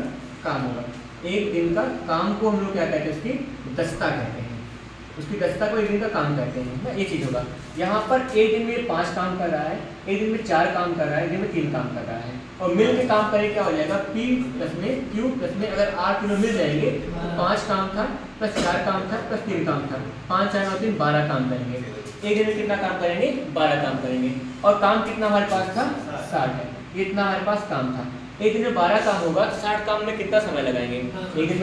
काम होगा। एक दिन का काम को हम लोग क्या कहते हैं, उसकी दक्षता कहते हैं। उसकी दक्षता को एक दिन का काम कहते हैं ना, ये चीज़ होगा। यहाँ पर एक दिन में 5 काम कर रहा है, एक दिन में 4 काम कर रहा है, एक दिन में 3 काम कर रहा है और मिल के काम करे क्या हो जाएगा, P प्लस में Q प्लस में अगर R तीनों मिल जाएंगे, 5 काम था प्लस 4 काम था प्लस 3 काम था, 5 4 9 3 12 काम करेंगे। एक दिन में कितना काम करेंगे, 12 काम करेंगे। और काम कितना हमारे पास था, 60 है, इतना हमारे पास काम था। एक दिन में 12 काम होगा तो 60 काम में कितना समय लगाएंगे, एक दिन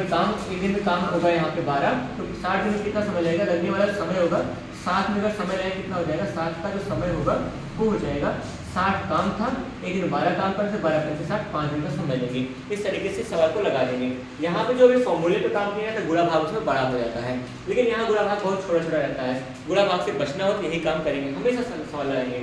में काम होगा यहाँ पे 12, तो 60 दिन में कितना समय लगेगा, लगने वाला समय होगा 7 में, अगर समय लगेगा कितना हो जाएगा, 7 का जो समय होगा वो हो जाएगा 60 काम था, एक दिन 12 काम करते 12 करते 60, 5 दिन का समय लेंगे। इस तरीके से सवाल को लगा देंगे। यहाँ पे जो भी फॉर्मूले पे काम किया है तो गुणा भाग उसमें बड़ा हो जाता है, लेकिन यहाँ गुणा भाग बहुत छोटा छोटा रहता है। गुणा भाग से बचना हो तो यही काम करेंगे, हमेशा सवाल लगाएंगे।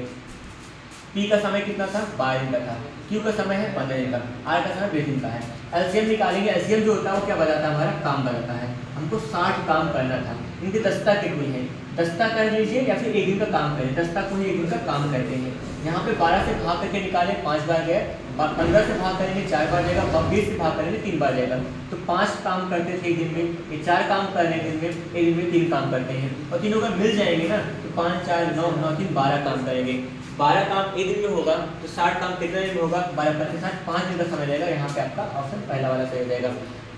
पी का समय कितना था, 12 दिन का था। क्यू का समय है 15 दिन का। आर का समय 20 दिन का है। एलसीएम निकालेंगे। एलसीएम जो होता है वो क्या बताता है, हमारा काम बताता है। हमको 60 काम करना था। इनकी दस्ता कितनी है, दस्ता कर लीजिए या फिर एक दिन का काम करें, दस्ता को ही एक दिन का काम करते हैं। यहाँ पे 12 से भाग करके निकाले 5 बार गए, 15 से भाग करेंगे 4 बार जाएगा, 20 से भाग करेंगे 3 बार जाएगा। तो 5 काम करते थे एक दिन में, ये 4 काम कर रहे हैं एक दिन में 3 काम करते हैं, और तीनों का मिल जाएंगे ना, तो 5 4 9 9 3 12 काम करेंगे। 12 काम एक दिन में होगा तो 60 काम कितने दिन में होगा, 12 5 60, 5 दिन का समय लगेगा। यहाँ पे आपका ऑप्शन पहला वाला सही हो जाएगा।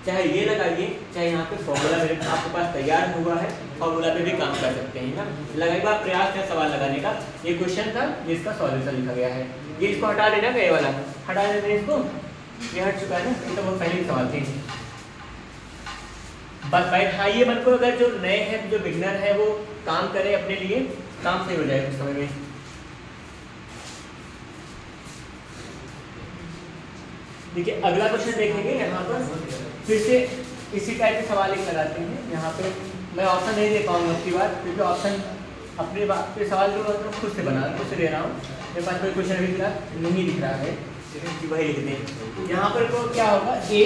चाहे ये लगाइए, चाहे यहाँ पे फॉर्मूला मेरे आपके पास तैयार हुआ है, फॉर्मूला पे भी काम कर सकते हैं ना। लगाइए, बार प्रयास है सवाल लगाने का। ये क्वेश्चन था, इसका सॉल्यूशन लिखा गया है। ये इसको हटा देना, ये वाला हटा देना इसको, ये हट चुका है ना, ये तो बहुत पहले के सवाल थे। बस बैठाइए मन को, अगर जो नए हैं, जो बिगनर है, वो काम करें अपने लिए, काम सही हो जाएगा उस समय में। देखिए अगला क्वेश्चन देखेंगे। यहाँ पर फिर से इसी टाइप के सवाल एक लगाते हैं। यहाँ पे मैं ऑप्शन नहीं दे पाऊंगा उसकी बात, क्योंकि ऑप्शन अपने बात पे सवाल जो खुद से बना खुद से दे रहा हूँ। मेरे पास कोई क्वेश्चन अभी नहीं दिख रहा है, वही लिख दें। यहाँ पर को क्या होगा, ए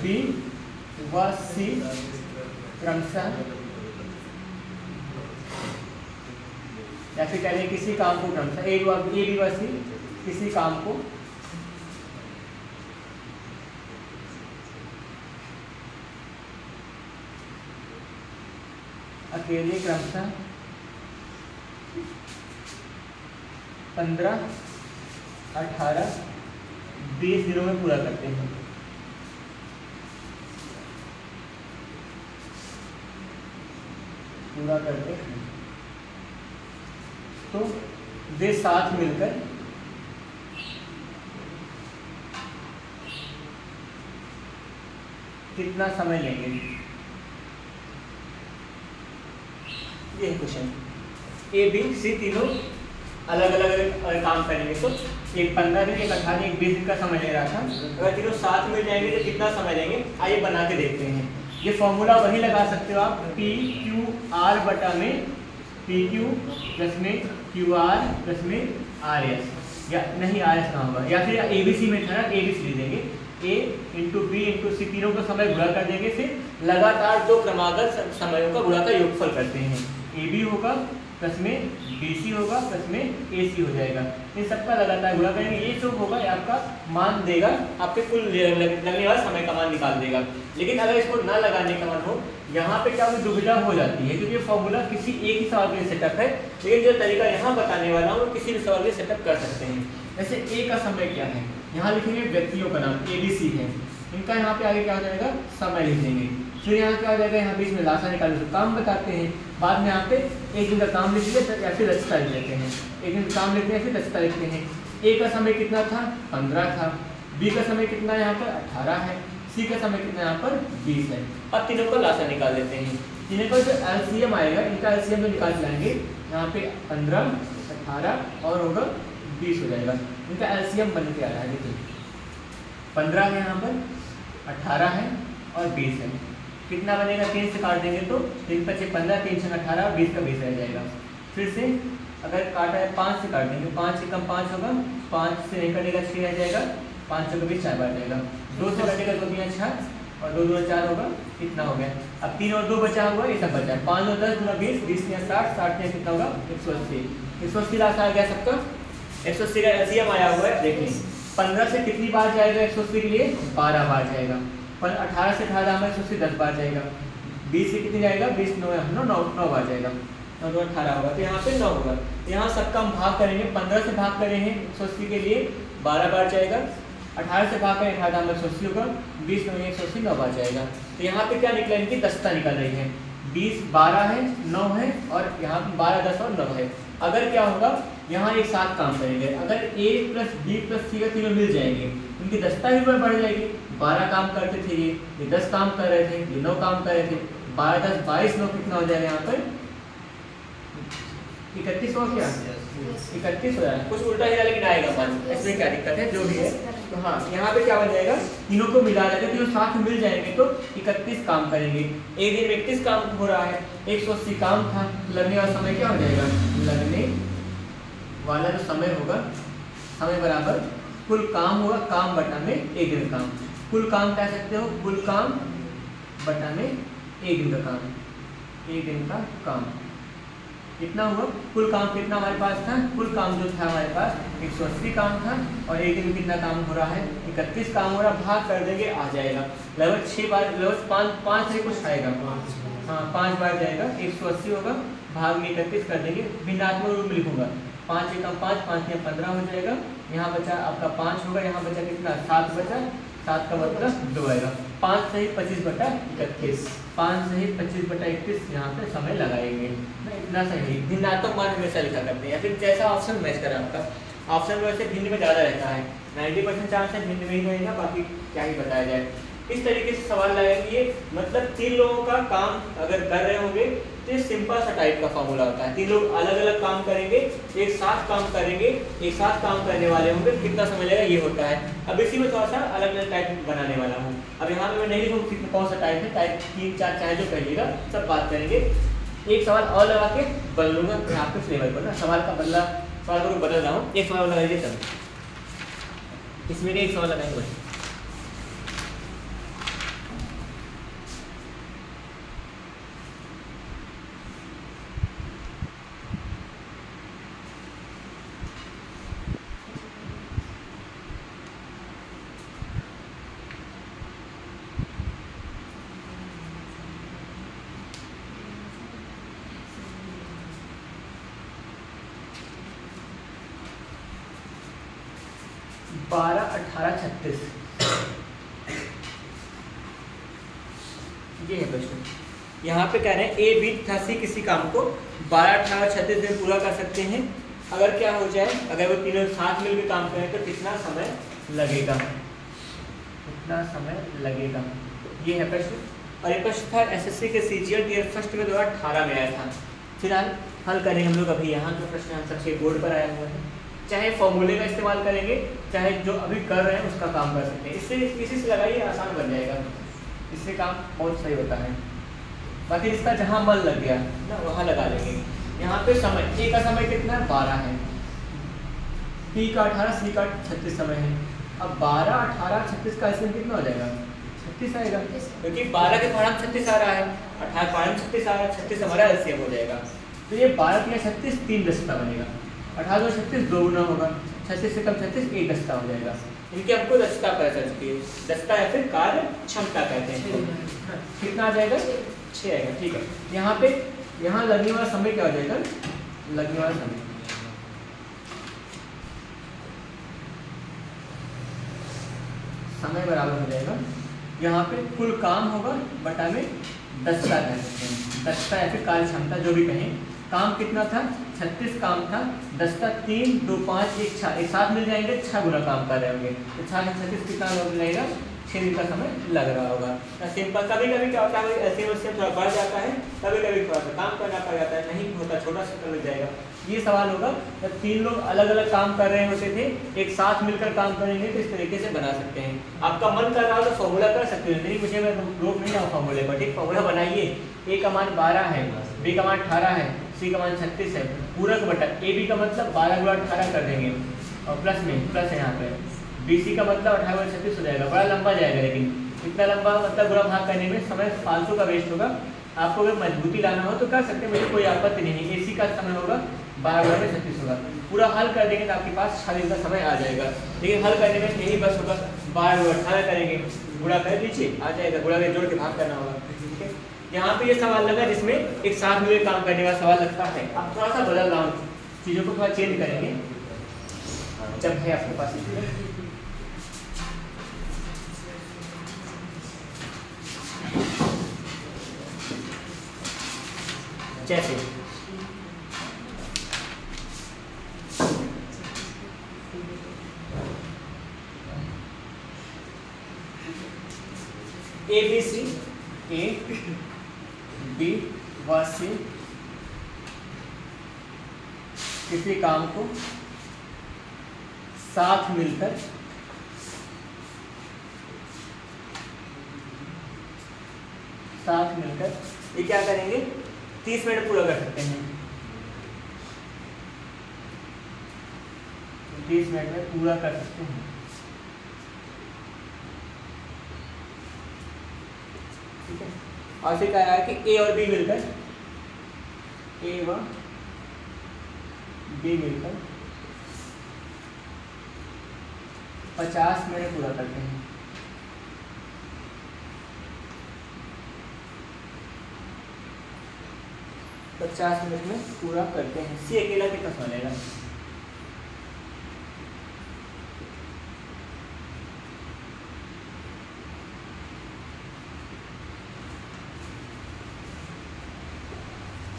बी व सी क्रमशः, या फिर कह रहे हैं किसी काम को क्रमशः, ए बी व सी किसी काम को अकेले क्रमशः 15, 18, 20 दिनों में पूरा करते हैं। पूरा करते हैं तो वे साथ मिलकर कितना समय लेंगे, ये क्वेश्चन। ए बी सी तीनों अलग अलग काम करेंगे, तो एक 15 दिन, एक 18, एक 20 दिन का समय ले रहा था। अगर तीनों साथ मिल जाएंगे तो कितना समय लेंगे, आइए बना के देखते हैं। ये फॉर्मूला वही लगा सकते हो आप, पी क्यू आर बटा में पी क्यू प्लस में क्यू आर प्लस में आर एस, या नहीं आर एस कहाँ होगा, या फिर ए बी सी में था ना, ए बी सी ले देंगे, ए इंटू बी इंटू सी, तीनों का समय गुणा कर देंगे, फिर लगातार दो क्रमागत समयों का गुणा का योगफल करते हैं। ए बी होगा प्लस में बी सी होगा प्लस में ए सी हो जाएगा, इन सबका लगातार गुणा करेंगे। ये जो होगा ये आपका मान देगा, आपके कुल लगने वाला समय का मान निकाल देगा। लेकिन अगर इसको ना लगाने का मन हो, यहाँ पे क्या दुविधा हो जाती है, क्योंकि ये फॉर्मूला किसी एक ही सवाल के लिए सेटअप है, लेकिन जो तरीका यहाँ बताने वाला हूँ वो किसी भी सवाल के सेटअप कर सकते हैं। जैसे ए का समय क्या है, यहाँ लिखेंगे व्यक्तियों का नाम ए बी सी है, इनका यहाँ पे आगे क्या हो जाएगा, समय लिख देंगे। फिर यहाँ क्या हो जाएगा, यहाँ बीच में लाशा निकालने से काम बताते हैं, बाद में यहाँ पे एक दिन का काम लिख लेते या फिर दक्षता लिख लेते हैं, एक दिन काम लिखते हैं फिर दक्षता लिखते हैं। ए का समय कितना था, 15 था। बी का समय कितना यहाँ पर 18 है। सी का समय कितना यहाँ पर 20 है। अब तीनों का लाशा निकाल लेते हैं। तीनों का जो एलसीएम आएगा, इनका एलसीएम में निकाल लाएंगे, यहाँ पे 15, 18 और होगा 20 हो जाएगा। इनका एलसीएम बन के आ रहा है, देखिए 15 है यहाँ पर, 18 है और 20 है। कितना बनेगा, 3 से काट देंगे तो 3 × 5 15, 3 × 18, 20 का 20 रह जाएगा। फिर से अगर काटा है 5 से काट देंगे, 5 से कम 5 होगा, 5 से नहीं कटेगा 6 रह जाएगा, 5 से 20 4 बार जाएगा, 2 से कटेगा 2 × 6 और 2 × 4 होगा, कितना हो गया। अब 3 और 2 बचा हुआ, ये सब बचा है, 5 और 10 × 20, 20 × 60, 60 में कितना होगा 180। 180 लास्ट आ गया सबका, 180 का एलसीएम आया हुआ है। देखिए 15 से कितनी बार जाएगा 180 के लिए, 12 बार जाएगा। पर 18 से 18 में 180 10 बार जाएगा। 20 से कितनी जाएगा, 20 9 बार जाएगा, 9 2 18 होगा, तो यहाँ पे 9 होगा। यहाँ सबका हम भाग करेंगे, 15 से भाग करें हैं 180 के लिए 12 बार जाएगा, 18 से भाग करें 18 में 180 होगा, 20 9 180 9 बार जाएगा। तो यहाँ पे क्या निकला, इनकी दस्ता निकल रही है। 20 12 है 9 है और यहाँ पे 12 10 और 9 है। अगर क्या होगा यहाँ एक साथ काम करेंगे, अगर A plus B plus C का तीनों मिल जाएंगे, उनकी दस्ता भी बढ़ जाएगी। 12 काम करते थे ये 10 काम कर रहे थे, ये 9 काम कर रहे थे। 12 10 22 9 कितना हो जाएगा यहाँ पर 31 हो क्या 31 हो जाएगा। कुछ उल्टा ही लेकिन आएगा मान, इसमें क्या दिक्कत है जो भी है। तो हाँ यहाँ पे क्या बन जाएगा, तीनों को मिला देगा, तीनों साथ में मिल जाएंगे तो 31 काम करेंगे। एक दिन में 31 काम हो रहा है, 180 काम था, लगने वाला समय क्या हो जाएगा, लगने वाला जो समय होगा, समय बराबर कुल काम होगा, काम बटा में एक दिन काम। कुल काम कह सकते हो, कुल काम बटा में एक दिन का काम, एक दिन का काम कितना हुआ। कुल काम कितना हमारे पास था, कुल काम जो था हमारे पास 180 काम था और एक दिन में कितना काम हो रहा है 31 काम हो रहा। भाग कर देंगे आ जाएगा लगभग 6 बार, लगभग 5 से कुछ आएगा, हाँ 5 बार जाएगा। 180 होगा, भाग में 31 कर देंगे, भिन्नात्मक रूप में लिखूंगा। 5 एकम 5, 5 में 15 हो जाएगा। यहाँ बचा आपका 5 होगा, यहाँ बचा कितना 7 बचा, 7 का मतलब 2 आएगा। 5 सही 25 बटा 31, 5 सही 25 बटा 31 यहाँ पे समय लगाएंगे ना, इतना सही। भिन्नात्मक मान हमेशा लिखा करते हैं या फिर जैसा ऑप्शन मैच करा आपका। ऑप्शन में वैसे भिन्न में ज़्यादा रहता है, 90% चांस है भिन्न में ही रहेगा, बाकी क्या ही बताया जाए। इस तरीके से सवाल लगाएंगे, मतलब 3 लोगों का काम अगर कर रहे होंगे तो ये सिंपल सा टाइप का फॉर्मूला होता है। 3 लोग अलग अलग काम करेंगे, एक साथ काम करेंगे, एक साथ काम करने वाले होंगे, कितना समय लगेगा ये होता है। अब इसी में थोड़ा सा अलग अलग टाइप बनाने वाला हूँ। अब यहाँ पे मैं नहीं लिखूँ कितना कौन सा टाइप है, टाइप 3 4 चाहे जो कहिएगा सब बात करेंगे। एक सवाल और लगा के बदल लूँगा आपके फ्लेवर पर ना, सवाल का बदला सवाल को बदल रहा हूँ। एक सवाल लगा लीजिए तब, इसमें एक सवाल लगाएंगे बस। बारह 18 36 ये है प्रश्न। यहाँ पे कह रहे हैं A B तथा C किसी काम को 12 18 36 दिन पूरा कर सकते हैं। अगर क्या हो जाए, अगर वो तीनों साथ मिलकर काम करें तो कितना समय लगेगा, कितना समय लगेगा, ये है प्रश्न। और ये प्रश्न था SSC के CGL ईयर फर्स्ट में 2018 में आया था। फिलहाल हल करेंगे हम लोग अभी यहाँ का प्रश्न आंसर से बोर्ड पर आया हुआ है। चाहे फॉर्मूले का इस्तेमाल करेंगे, चाहे जो अभी कर रहे हैं उसका काम कर सकते हैं। इससे इसी से लगाइए आसान बन जाएगा, इससे काम बहुत सही होता है। बाकी इसका जहाँ मन लग गया ना वहाँ लगा लेंगे। यहाँ पे समय A का समय कितना है 12 है, B का 18 C का 36 समय है। अब 12 18 36 का इसमें कितना हो जाएगा 36 आएगा, क्योंकि 12 के पहाड़ 36 आ रहा है, 18 पहाड़ 36 आ रहा है, 36 हमारा एलसीएम हो जाएगा। तो ये 12 के 36 3 दस्ता बनेगा, 18 और 36 2 गुना होगा, 36 से कम 36 1 दस्ता हो जाएगा। इनकी हमको दस्ता पता चल चुकी है, दस्ता या फिर कार्य क्षमता कहते हैं। कितना आ जाएगा 6 आएगा, ठीक है। यहाँ पे यहाँ लगने वाला समय क्या हो जाएगा, लगने वाला समय समय बराबर हो जाएगा, यहाँ पे कुल काम होगा बटा में दस्ता कह सकते हैं, दस्ता या फिर कार्य क्षमता जो भी कहें। काम कितना था 36 काम था, दस्ता 3 2 5 1 6 एक साथ मिल जाएंगे, 6 गुना काम कर रहे होंगे तो 6 से 36 कितना लगेगा 6 दिन का समय लग रहा होगा। सिंपल। कभी कभी क्या होता है ऐसे उससे थोड़ा बढ़ जाता है, कभी कभी थोड़ा सा काम करना पड़ जाता है, नहीं होता छोटा सा लग जाएगा। ये सवाल होगा जब 3 लोग अलग अलग काम कर रहे होते थे, एक साथ मिलकर काम करेंगे तो इस तरीके से बना सकते हैं। आपका मन कर रहा हो तो फॉर्मूला कर सकते हो, नहीं मुझे मैं रोक नहीं रहा हूँ फॉर्मूले पर, ठीक। फॉर्मूला बनाइए, A का मान 12 है, B का मान 18 है, C का मान 36 है, पूरक बटा A B का मतलब 12 गुणा 18 कर देंगे और प्लस में प्लस है यहाँ पे, BC का मतलब 18 गुणा 36 हो जाएगा। बड़ा लंबा जाएगा, लेकिन इतना लंबा मतलब गुणा भाग करने में समय फालतू का वेस्ट होगा। आपको अगर मजबूती लाना हो तो कर सकते हैं, मुझे कोई आपत्ति नहीं है। AC का समय होगा 12 गुणा 36 होगा, पूरा हल कर देंगे तो आपके पास 6 दिन का समय आ जाएगा। लेकिन हल करने में यही बस होगा 12 गुणा 18 करेंगे, गुणा कर लीजिए आ जाएगा, गुणा के जोड़ के भाग करना होगा, ठीक है। यहाँ पे ये सवाल लगा जिसमें एक साथ में काम करने का सवाल लगता है। अब थोड़ा सा बदल रहा हूँ, चीज़ों को थोड़ा चेंज करेंगे जब है आपके पास। जैसे A B C, A B व सी किसी काम को साथ मिलकर ये क्या करेंगे, 30 मिनट पूरा कर सकते हैं। 30 मिनट में पूरा कर सकते हैं। ठीक है, और फिर कह रहा है कि ए और बी मिलकर, ए व बी मिलकर 50 मिनट पूरा करते हैं। तो 50 मिनट में पूरा करते हैं। सी अकेला कितना समय लेगा?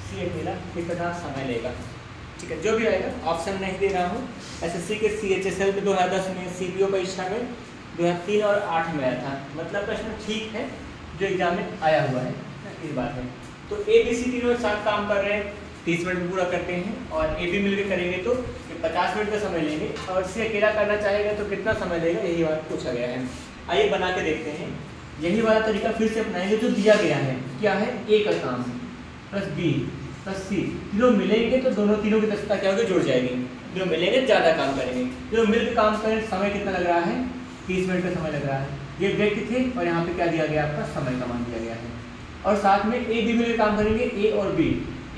सी अकेला कितना समय लेगा? ठीक है, जो भी आएगा, ऑप्शन नहीं दे रहा हूँ। एसएससी के CHSL में 2010 में, CPO परीक्षा में 2003 और 8 में आया था। मतलब प्रश्न ठीक है जो एग्जाम में आया हुआ है, इस बात है। तो ए बी सी तीनों साथ काम कर रहे हैं, 30 मिनट में पूरा करते हैं। और ए बी मिलकर करेंगे तो 50 मिनट का समय लेंगे, और सी अकेला करना चाहेगा तो कितना समय लेगा, यही बात पूछा गया है। आइए बना के देखते हैं। यही वाला तरीका फिर से अपनाएंगे जो दिया गया है। क्या है? ए का काम प्लस बी प्लस सी, तीनों मिलेंगे तो तीनों की दक्षता क्या होगी, जुड़ जाएगी। तीनों मिलेंगे ज़्यादा काम करेंगे। तीनों मिलकर काम करें, समय कितना लग रहा है? 30 मिनट का समय लग रहा है। ये व्यक्ति थे और यहाँ पे क्या दिया गया, आपका समय का मान दिया गया है। और साथ में ए बी मिलकर काम करेंगे, ए और बी,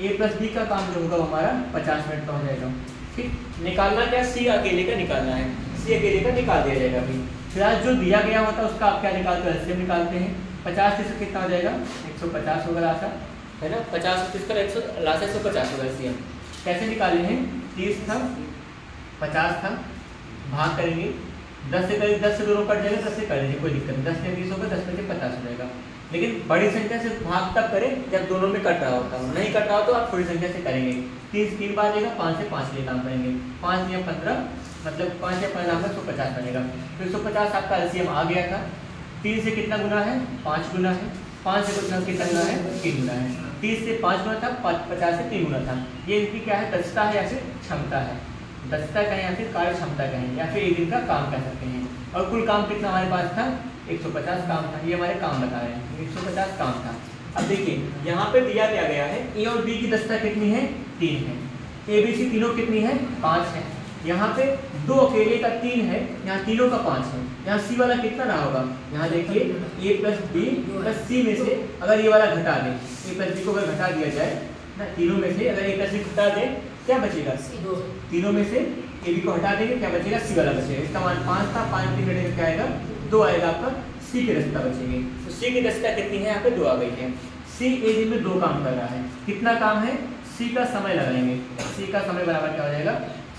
ए प्लस बी का काम जो होगा हमारा 50 मिनट का हो जाएगा। ठीक, निकालना क्या? सी अकेले का निकालना है। सी अकेले का निकाल दिया जाएगा। अभी फिलहाल जो दिया गया होता है उसका आप क्या निकालते हैं? एलसीएम निकालते हैं। 50 से कितना हो जाएगा? 150 होगा लासा, है ना। 50 का 100 लासा 150 होगा एलसीएम। कैसे निकाले हैं? 30 था, 50 था, भाग करेंगे 10 से करेंगे, 10 से दोनों कट जाएगा, 10 से कर लीजिए, कोई दिक्कत नहीं। 10 से 30 होगा, 10 में से 50 हो जाएगा। लेकिन बड़ी संख्या से भाग तब करें जब दोनों में कट रहा होता है। नहीं कट रहा हो तो आप छोटी संख्या से करेंगे। 30 3 बार लेगा, 5 से 5 लिए काम करेंगे। 5 या 15, मतलब 5 या 15 में 150 बनेगा। तो 150 आपका एलसीएम आ गया था। 3 से कितना गुना है? 5 गुना है। 5 से कितना गुना है? 3 गुना है। 30 से 5 गुना था, 50 से 3 गुना था। ये इनकी क्या है? दक्षता है या फिर क्षमता है। दक्षता कहें या फिर कार्य क्षमता कहें, या फिर एक दिन का काम कह सकते हैं। और कुल काम कितना हमारे पास था? 150 काम था। ये हमारे काम बता रहे हैं, 150 काम था। अब देखिए यहाँ पे दिया क्या गया है, ए और बी की दक्षता कितनी है? 3 है। ए बी सी तीनों कितनी है? 5 है। यहाँ पे 2 अकेले का 3 है, यहाँ तीनों का 5 है। यहाँ सी वाला कितना रहा होगा? यहाँ देखिए ए प्लस बी प्लस सी में से अगर ये वाला घटा दें, ए प्लस बी को अगर घटा दिया जाए ना, तीनों में से अगर ए प्लस बी घटा दें, क्या बचेगा? तीनों में से ए बी को हटा देंगे, क्या बचेगा? सी वाला बचेगा। इसका मान 5 था, 5 3 घटेगा क्या आएगा? 2 आएगा आपका। सी की दक्षता बचेगी। तो सी की दक्षता कितनी है? यहाँ पे 2 आ गई है। सी एक दिन में 2 काम कर रहा है। कितना काम है? सी का समय लगाएंगे। सी का समय बराबर क्या हो जाएगा?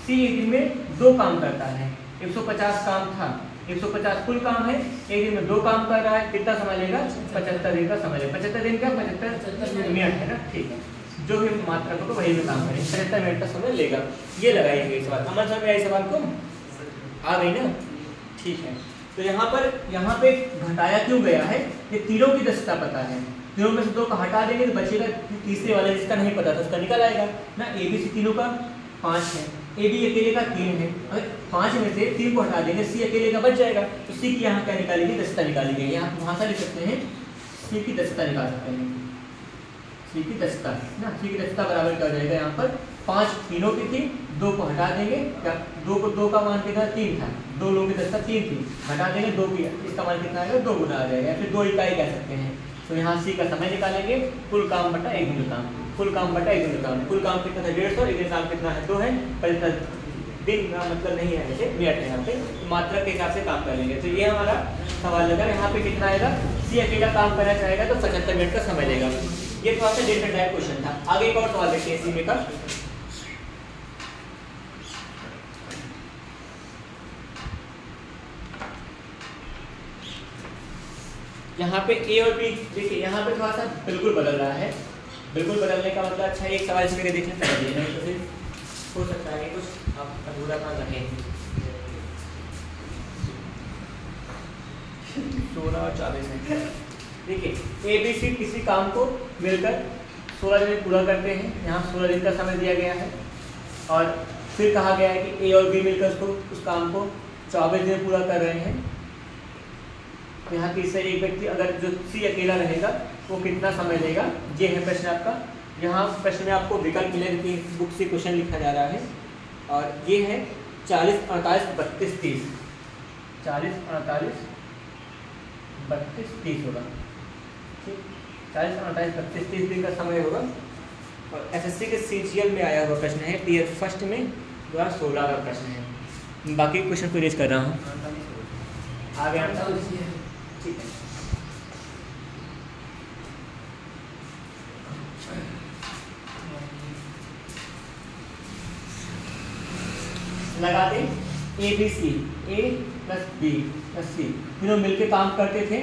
सी एक दिन में 2 काम करता है। 150 काम था, 150 कुल काम है, एक दिन में 2 काम कर रहा है। कितना समय लेगा? 75 दिन का समय लेगा। 75 दिन क्या? 75 मिनट है ना। ठीक है, जो भी मात्रा को वही में काम करें, 75 मिनट का समय लेगा। ये लगाएंगे सवाल। समझ में आई सवाल को? आ गई ना? ठीक है। तो यहाँ पे घटाया क्यों गया है? ये तीनों की दक्षता पता है। तीनों में से 2 का हटा देंगे तो बचेगा तीसरे वाले, जिसका नहीं पता था उसका निकल आएगा ना। ए बी सी तीनों का 5 है, ए बी अकेले का 3 है। अगर 5 में से 3 को हटा देंगे, सी अकेले का बच जाएगा। तो सी की यहाँ क्या निकालेंगे? दक्षता निकालेंगे। यहाँ भाषा लिख सकते हैं, सी की दक्षता निकाल सकते हैं। सी की दक्षता ना, सी की दक्षता बराबर क्या हो जाएगा? यहाँ पर 5 तीनों की थी, 2 को हटा देंगे, क्या 2 का मान कितना? 3 था। 2 लोगों की दक्षता 3 थी, हटा देंगे 2 की, इसका मान कितना आएगा? 2 गुना आ जाएगा, या फिर 2 इकाई कह सकते हैं। तो यहाँ सी का समय निकालेंगे, कुल काम बटा एक दिन काम, कुल काम बटा एक दिन काम। कुल काम कितना था? 150, एक दिन काम कितना है? 2 है। पर दिन का मतलब नहीं है, जैसे मिनट है यहाँ पे, मात्रा के हिसाब से काम कर लेंगे। तो ये हमारा सवाल लगा। यहाँ पे कितना आएगा? सी अकेला काम करना चाहेगा तो 75 मिनट का समय लेगा। ये थोड़ा सा डिफरेंट टाइप क्वेश्चन था। आगे एक और सवाल देखते हैं इसी में का। यहाँ पे ए और बी, देखिए यहाँ पे थोड़ा सा बिल्कुल बदल रहा है। बिल्कुल बदलने का मतलब अच्छा एक सवाल इसमें देखना चाहिए, नहीं तो फिर हो सकता है कुछ आप अधूरा काम रखें। 16 और 24 है। देखिए ABC किसी काम को मिलकर 16 दिन में पूरा करते हैं। यहाँ 16 दिन का समय दिया गया है और फिर कहा गया है कि A और B मिलकर उस काम को 24 दिन में पूरा कर रहे हैं। यहाँ तीसरा एक व्यक्ति अगर जो C अकेला रहेगा वो कितना समय लेगा, ये है प्रश्न आपका। यहाँ प्रश्न में आपको विकल्प मिले कि बुक से क्वेश्चन लिखा जा रहा है और ये है 40, 48, 32, 30। 40, 48, 32, 30 होगा। ठीक, 40, 48, 32, 30 दिन का समय होगा। और SSC के CGL में आया हुआ प्रश्न है, टीयर फर्स्ट में 2016 का प्रश्न है। बाकी क्वेश्चन को रेज कर रहा हूँ आगे। ठीक है, लगाते ABC, A plus B plus C तीनों मिलके काम करते थे,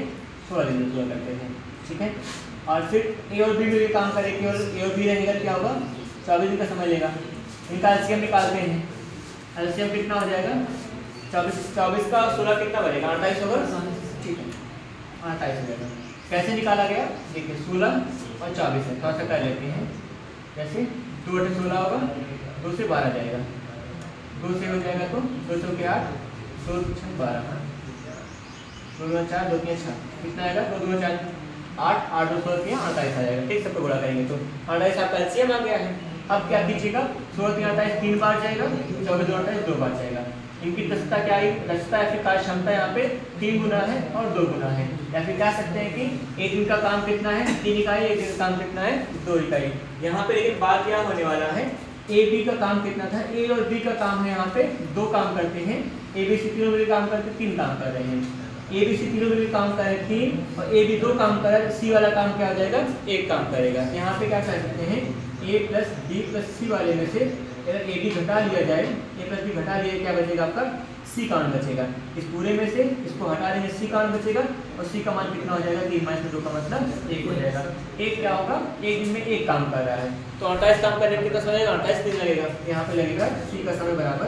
16 दिन में पूरा करते थे। ठीक है, और फिर A और B मिलके काम करें, केवल A और B रहेगा क्या होगा, 24 दिन का समय लेगा। इनका एलसीएम निकालते हैं। एलसीएम कितना हो जाएगा, 24 का 16 कितना बनेगा, 28 होगा। ठीक है, 28 हो जाएगा। कैसे निकाला गया, देखिए 16 और 24 है, थोड़ा सा कर लेते हैं। जैसे 2 × 16 होगा, 2 से 12 जाएगा, 2 से हो जाएगा तो 2 से 8, 2 × 12, 2 × 4, 2 × 6 कितना आएगा, 2 × 4 8, 8 2 16 28 आ जाएगा। ठीक, सबको गुणा करेंगे तो 28 आपका एलसीएम आ गया है। अब क्या कीजिएगा, 16 × 28 3 बार जाएगा, 24 × 28 2 बार जाएगा। इनकी दक्षता क्या आई, दक्षता या फिर कार्य क्षमता यहाँ पे 3 गुना है और 2 गुना है। या फिर कह सकते हैं कि एक दिन का काम कितना है, 3 इकाई, एक दिन का काम कितना है, 2 इकाई। यहाँ पे लेकिन बात क्या होने वाला है, AB का काम कितना था, A और B का काम है यहाँ पे 2 काम करते हैं। ABC तीनों मिलकर काम करते 3 काम कर रहे हैं। ABC तीनों मिलकर काम कर रहे 3 और AB 2 काम कर रहा है। C वाला काम क्या हो जाएगा, 1 काम करेगा। यहाँ पे क्या कर सकते हैं, A plus B plus C वाले में से अगर AB घटा लिया जाए, A प्लस B घटा लिया, क्या बचेगा आपका, C का मान बचेगा। इस पूरे में से इसको हटा देंगे, C का मान बचेगा और C का मान कितना हो जाएगा, 3 - 2 का मतलब 1 हो जाएगा। एक क्या होगा, एक दिन में 1 काम कर रहा है तो 28 काम करने में कितना समय लगेगा, 28 दिन लगेगा। यहाँ पे लगेगा C का समय बराबर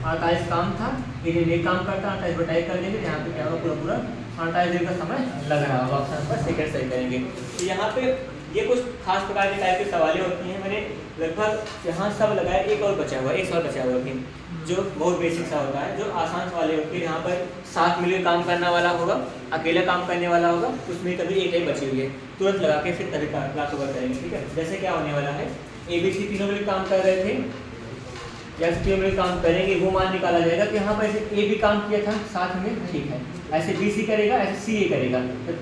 28 काम था, एक दिन 1 काम करता, 28 बटाई कर देंगे, यहाँ पे क्या होगा, पूरा 28 दिन का समय लग रहा होगा। ऑप्शन पर सेकंड सही करेंगे। तो यहाँ पे ये कुछ खास प्रकार के टाइप की सवालें होती हैं। मैंने लगभग यहाँ सब लगाया, एक और बचा हुआ, एक सवाल बचा हुआ है जो बहुत बेसिक सा होता है, जो आसान सवाल होती है। यहाँ पर साथ मिलकर काम करने वाला होगा, अकेला काम करने वाला होगा, उसमें कभी एक ही बची हुई है, तुरंत लगा के फिर तभी क्लास ओवर करेंगे। ठीक है, जैसे क्या होने वाला है, ABC तीनों मिलकर काम कर रहे थे या तीनों मिलकर काम करेंगे, वो मान निकाला जाएगा कि यहाँ पर ऐसे A भी काम किया था साथ में, ठीक है, ऐसे BC करेगा, ऐसे CA करेगा। तो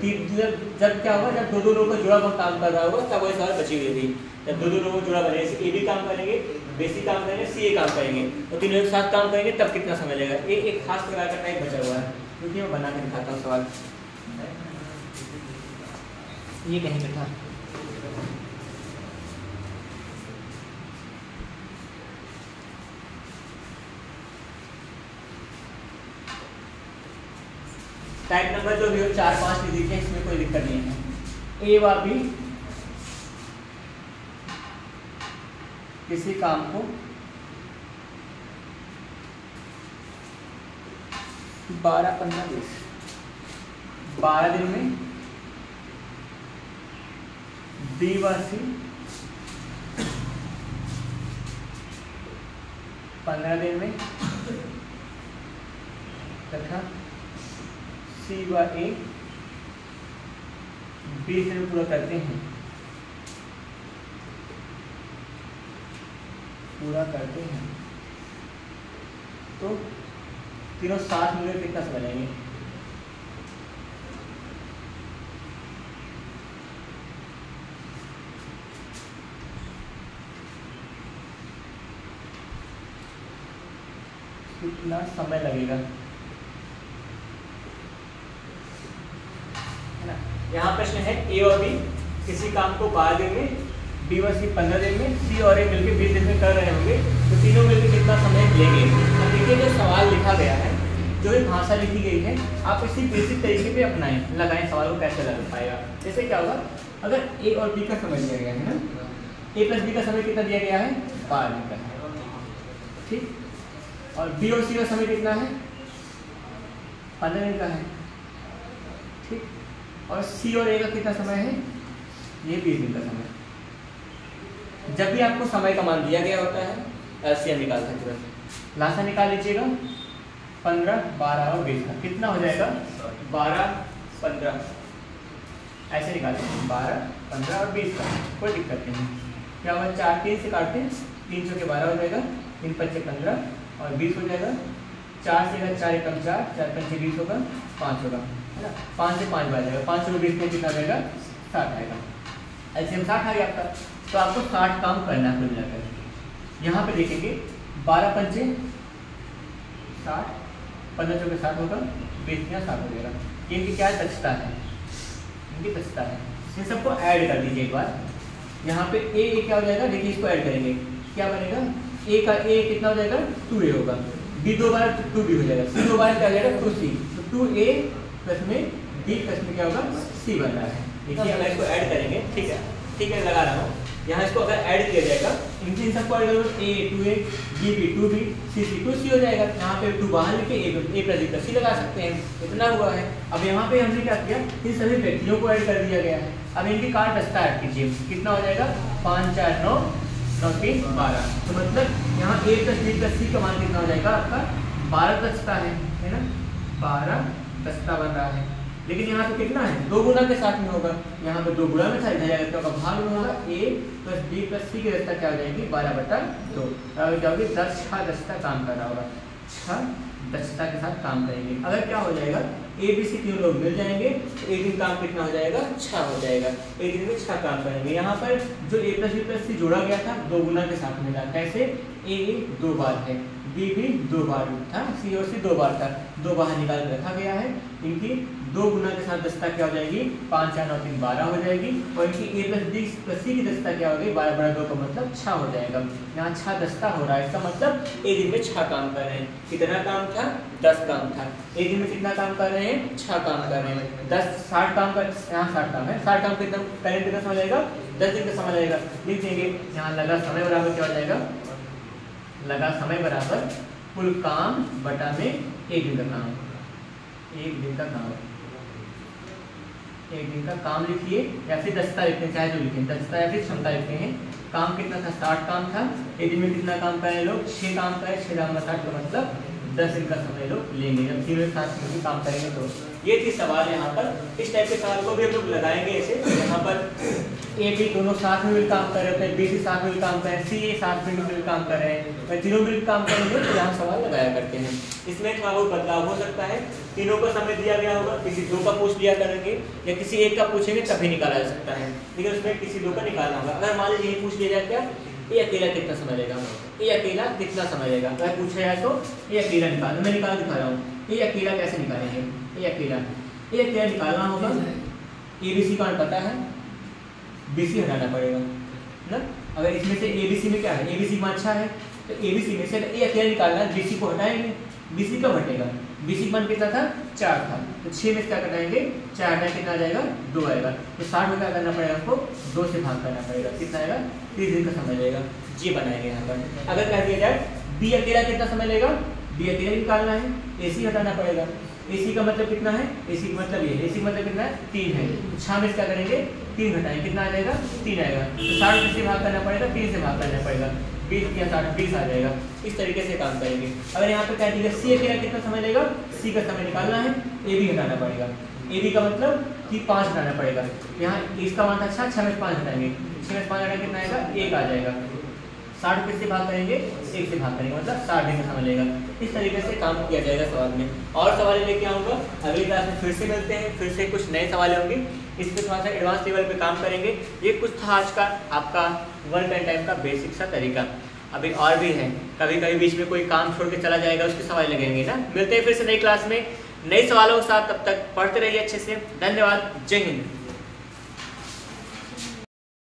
जब क्या होगा, जब 2 लोगों का जुड़ा हुआ काम कर रहा होगा तब वो सवाल बची हुई थी। जब 2 लोगों को जुड़ा बने, जैसे AB काम करेंगे, BC काम करेंगे, CA काम करेंगे, तो तीनों एक साथ काम करेंगे तब कितना समय लगेगा। ये एक खास प्रकार का टाइप बचा हुआ है, क्योंकि मैं बना के दिखाता हूँ सवाल। ये कहीं पे था, टाइप नंबर जो भी हो 4 5 लिख दीजिए, इसमें कोई दिक्कत नहीं है। A व B किसी काम को 12 15 20 12 दिन में, B व C 15 दिन में तथा C व A 20 दिन पूरा करते हैं, तो तीनों साथ मिलकर कितना समय लेंगे। कितना समय लगेगा, यहाँ प्रश्न है A और B किसी काम को 12 दिन में, B व C 15 दिन में, C और A मिलकर 20 दिन में कर रहे होंगे, तो तीनों मिलकर कितना समय लेंगे। अब देखिए जो सवाल लिखा गया है जो भी भाषा लिखी गई है आप इसी बेसिक तरीके पे अपनाएं, लगाएं, सवाल को कैसे लग पाएगा। जैसे क्या होगा, अगर ए और बी का समय दिया गया है ना, ए प्लस बी का समय कितना दिया गया है 12 मिनट का, ठीक, और बी और सी का समय कितना है 15 मिनट का है, ठीक, और सी और ए का कितना समय है, ये 20 मिनट का समय। जब भी आपको समय का मान दिया गया होता है एलसीएम निकाल सकते हैं, लासा निकाल लीजिएगा 15, 12 और 20 का कितना हो जाएगा 12, 15, ऐसे निकालें 12, 15 और 20 का, कोई दिक्कत नहीं। क्या होगा 4 3 से काटते हैं, 3 के 12 हो जाएगा, 3 5 15 और 20 हो जाएगा, 4 से 4 एकम 4, 4 5 20 होगा, 5 होगा, है ना, 5 से 5 बार जाएगा, 5 और 20 में कितना जाएगा 60 आएगा, एलसीएम 60 आ गया आपका। तो आपको 60 काम करना है कुल मिलाकर। यहाँ पे देखेंगे 12 पंचे 60, 15 चौके 60 होगा, 20 में 60 हो जाएगा। इनकी क्या दक्षता है, इनकी दक्षता है, इन सबको ऐड कर दीजिए एक बार। यहाँ पे ए क्या हो जाएगा, देखिए इसको ऐड करेंगे, क्या बनेगा, ए का ए कितना हो जाएगा 2a होगा, बी 2 बार 2b हो जाएगा, सी 2 बार क्या हो जाएगा 2c, तो 2a प्लस में b प्लस में क्या होगा c बन रहा है। देखिए अगर इसको ऐड करेंगे, ठीक है लगा रहा हूँ, यहाँ इसको अगर ऐड किया जाएगा, इनसे इन सबको ऐड करोगे a 2a, b 2b, c 2c हो जाएगा। यहाँ पे 2 बाहर लेके a प्लस c लगा सकते हैं, इतना हुआ है। अब यहाँ पे हमने क्या किया, इन सभी व्यक्तियों को ऐड कर दिया गया है। अब इनकी काट दस्ता ऐड कीजिए, कितना हो जाएगा 5 4 9, 9 3 12, तो मतलब यहाँ a plus b plus c का मान कितना हो जाएगा आपका 12 दस्ता है ना, 12 दस्ता बन रहा है। लेकिन यहाँ पे कितना है 2 गुना के साथ में होगा, यहाँ पे 2 गुना में था, इधर जाएगा तो भाग में होगा a plus b plus c की दस्ता क्या हो जाएगी 12/2, क्या होगी 10 6 दस्ता काम कर रहा होगा, 6 दक्षता के साथ काम करेंगे। अगर क्या हो जाएगा ए बी सी तीनों लोग मिल जाएंगे तो एक दिन काम कितना हो जाएगा 6 हो जाएगा, एक दिन में 6 काम करेंगे। यहाँ पर जो ए प्लस बी प्लस सी जोड़ा गया था 2 गुना के साथ मिला, कैसे ए 2 बार है, बी भी 2 बार था, सी और सी 2 बार था, 2 बाहर निकाल कर रखा गया है। इनकी 2 गुना के साथ दस्ता क्या हो जाएगी 5 4 9 3 12 हो जाएगी, और इनकी ए प्लस बी प्लस सी की दस्ता क्या होगी 12/2 का मतलब 6 हो जाएगा। यहाँ 6 दस्ता हो रहा है, इसका मतलब एक दिन में 6 काम कर रहे हैं। कितना काम था 10 काम था, एक दिन में कितना काम कर रहे हैं 6 काम कर रहे हैं। 10 60 काम कर, यहाँ 60 काम है, 60 काम कितना पहले कितना समय लगेगा 10 दिन का समय लगेगा। लिख देंगे यहाँ लगा समय बराबर क्या हो जाएगा, लगा समय बराबर कुल काम बटा में एक दिन का काम, एक दिन का काम, एक दिन का काम लिखिए या फिर दस्ता लिखते हैं, चाहे जो लिखें, दस्ता या फिर क्षमता लिखते हैं। काम कितना था 60 काम था, एक दिन में कितना काम करे लोग 6 काम करे, 6 दाम 60 का मतलब 10 दिन का समय लोग लेंगे। जब तीनों साथ में भी काम करेंगे तो ये थी सवाल। यहाँ पर इस टाइप के सवाल को भी हम लोग लगाएंगे ऐसे, यहाँ पर ए बी दोनों साथ में भी काम कर रहे होते हैं, बी सी साथ में भी काम कर रहे हैं, सी ए साथ में भी काम कर रहे हैं, तीनों मिलकर काम करेंगे तो यहाँ सवाल लगाया करते हैं। इसमें थोड़ा बहुत बदलाव हो सकता है, तीनों का समय दिया गया होगा, किसी 2 का पूछ लिया करेंगे या किसी एक का पूछेंगे तभी निकाला जा सकता है, लेकिन उसमें किसी 2 का निकालना होगा। अगर मान लीजिए पूछ लिया जाए क्या ये अकेला कितना समय लेगा, ये अकेला कितना समय लेगा, अगर पूछा जाए तो ये अकेला निकालना, मैं निकाल दिखा रहा हूँ। ये अकेला कैसे निकालेंगे, ये अकेला निकालना होगा, ए बी सी का पता है, बी सी हटाना पड़ेगा ना। अगर इसमें से ए बी सी में क्या है, ए बी सी में अच्छा है तो ए बी सी में से ए अकेला निकालना है, बी सी को हटाएंगे, बी सी कब हटेगा, बी सी मान कितना था 4 था, तो 6 में क्या कटाएंगे 4 में कितना आ जाएगा 2 आएगा, तो 60 में क्या करना पड़ेगा हमको 2 से भाग करना पड़ेगा, कितना आएगा 30 दिन का समय लगेगा। जी बनाएंगे यहाँ पर। अगर कह दिया जाए बी अकेला कितना समय लेगा, बी अकेला निकालना है, ए सी हटाना पड़ेगा, ए सी का मतलब कितना है, ए सी का मतलब ये, ए सी का मतलब कितना है 3 है, 6 में क्या करेंगे 3 घटाएंगे, कितना आ जाएगा 3 आएगा, तो 60 से भाग करना पड़ेगा, 3 से भाग करना पड़ेगा, 20 या 60 20 आ जाएगा। इस तरीके से काम करेंगे। अगर यहाँ पे कह दिया सी अकेला कितना समय लेगा, सी का समय निकालना है, ए बी हटाना पड़ेगा, ए बी का मतलब कि 5 हटाना पड़ेगा, यहाँ इसका मान था 6 में 5 हटाएंगे, 6 में 5 हटाएंगे कितना आएगा 1 आ जाएगा, 60 किससे भाग करेंगे 1 से भाग करेंगे, मतलब 60 दिन का समय लेगा। इस तरीके से काम किया जाएगा सवाल में। और सवाल लेके आऊँगा अगली क्लास में, फिर से मिलते हैं, फिर से कुछ नए सवाल होंगे, इस पर थोड़ा सा एडवांस लेवल पे काम करेंगे। ये कुछ था आज का आपका वर्क एंड टाइम का बेसिक सा तरीका, अभी और भी है, कभी कभी बीच में कोई काम छोड़ के चला जाएगा उसके सवाल लगेंगे ना। मिलते हैं फिर से नई क्लास में नए सवालों के साथ, तब तक पढ़ते रहिए अच्छे से। धन्यवाद, जय हिंद।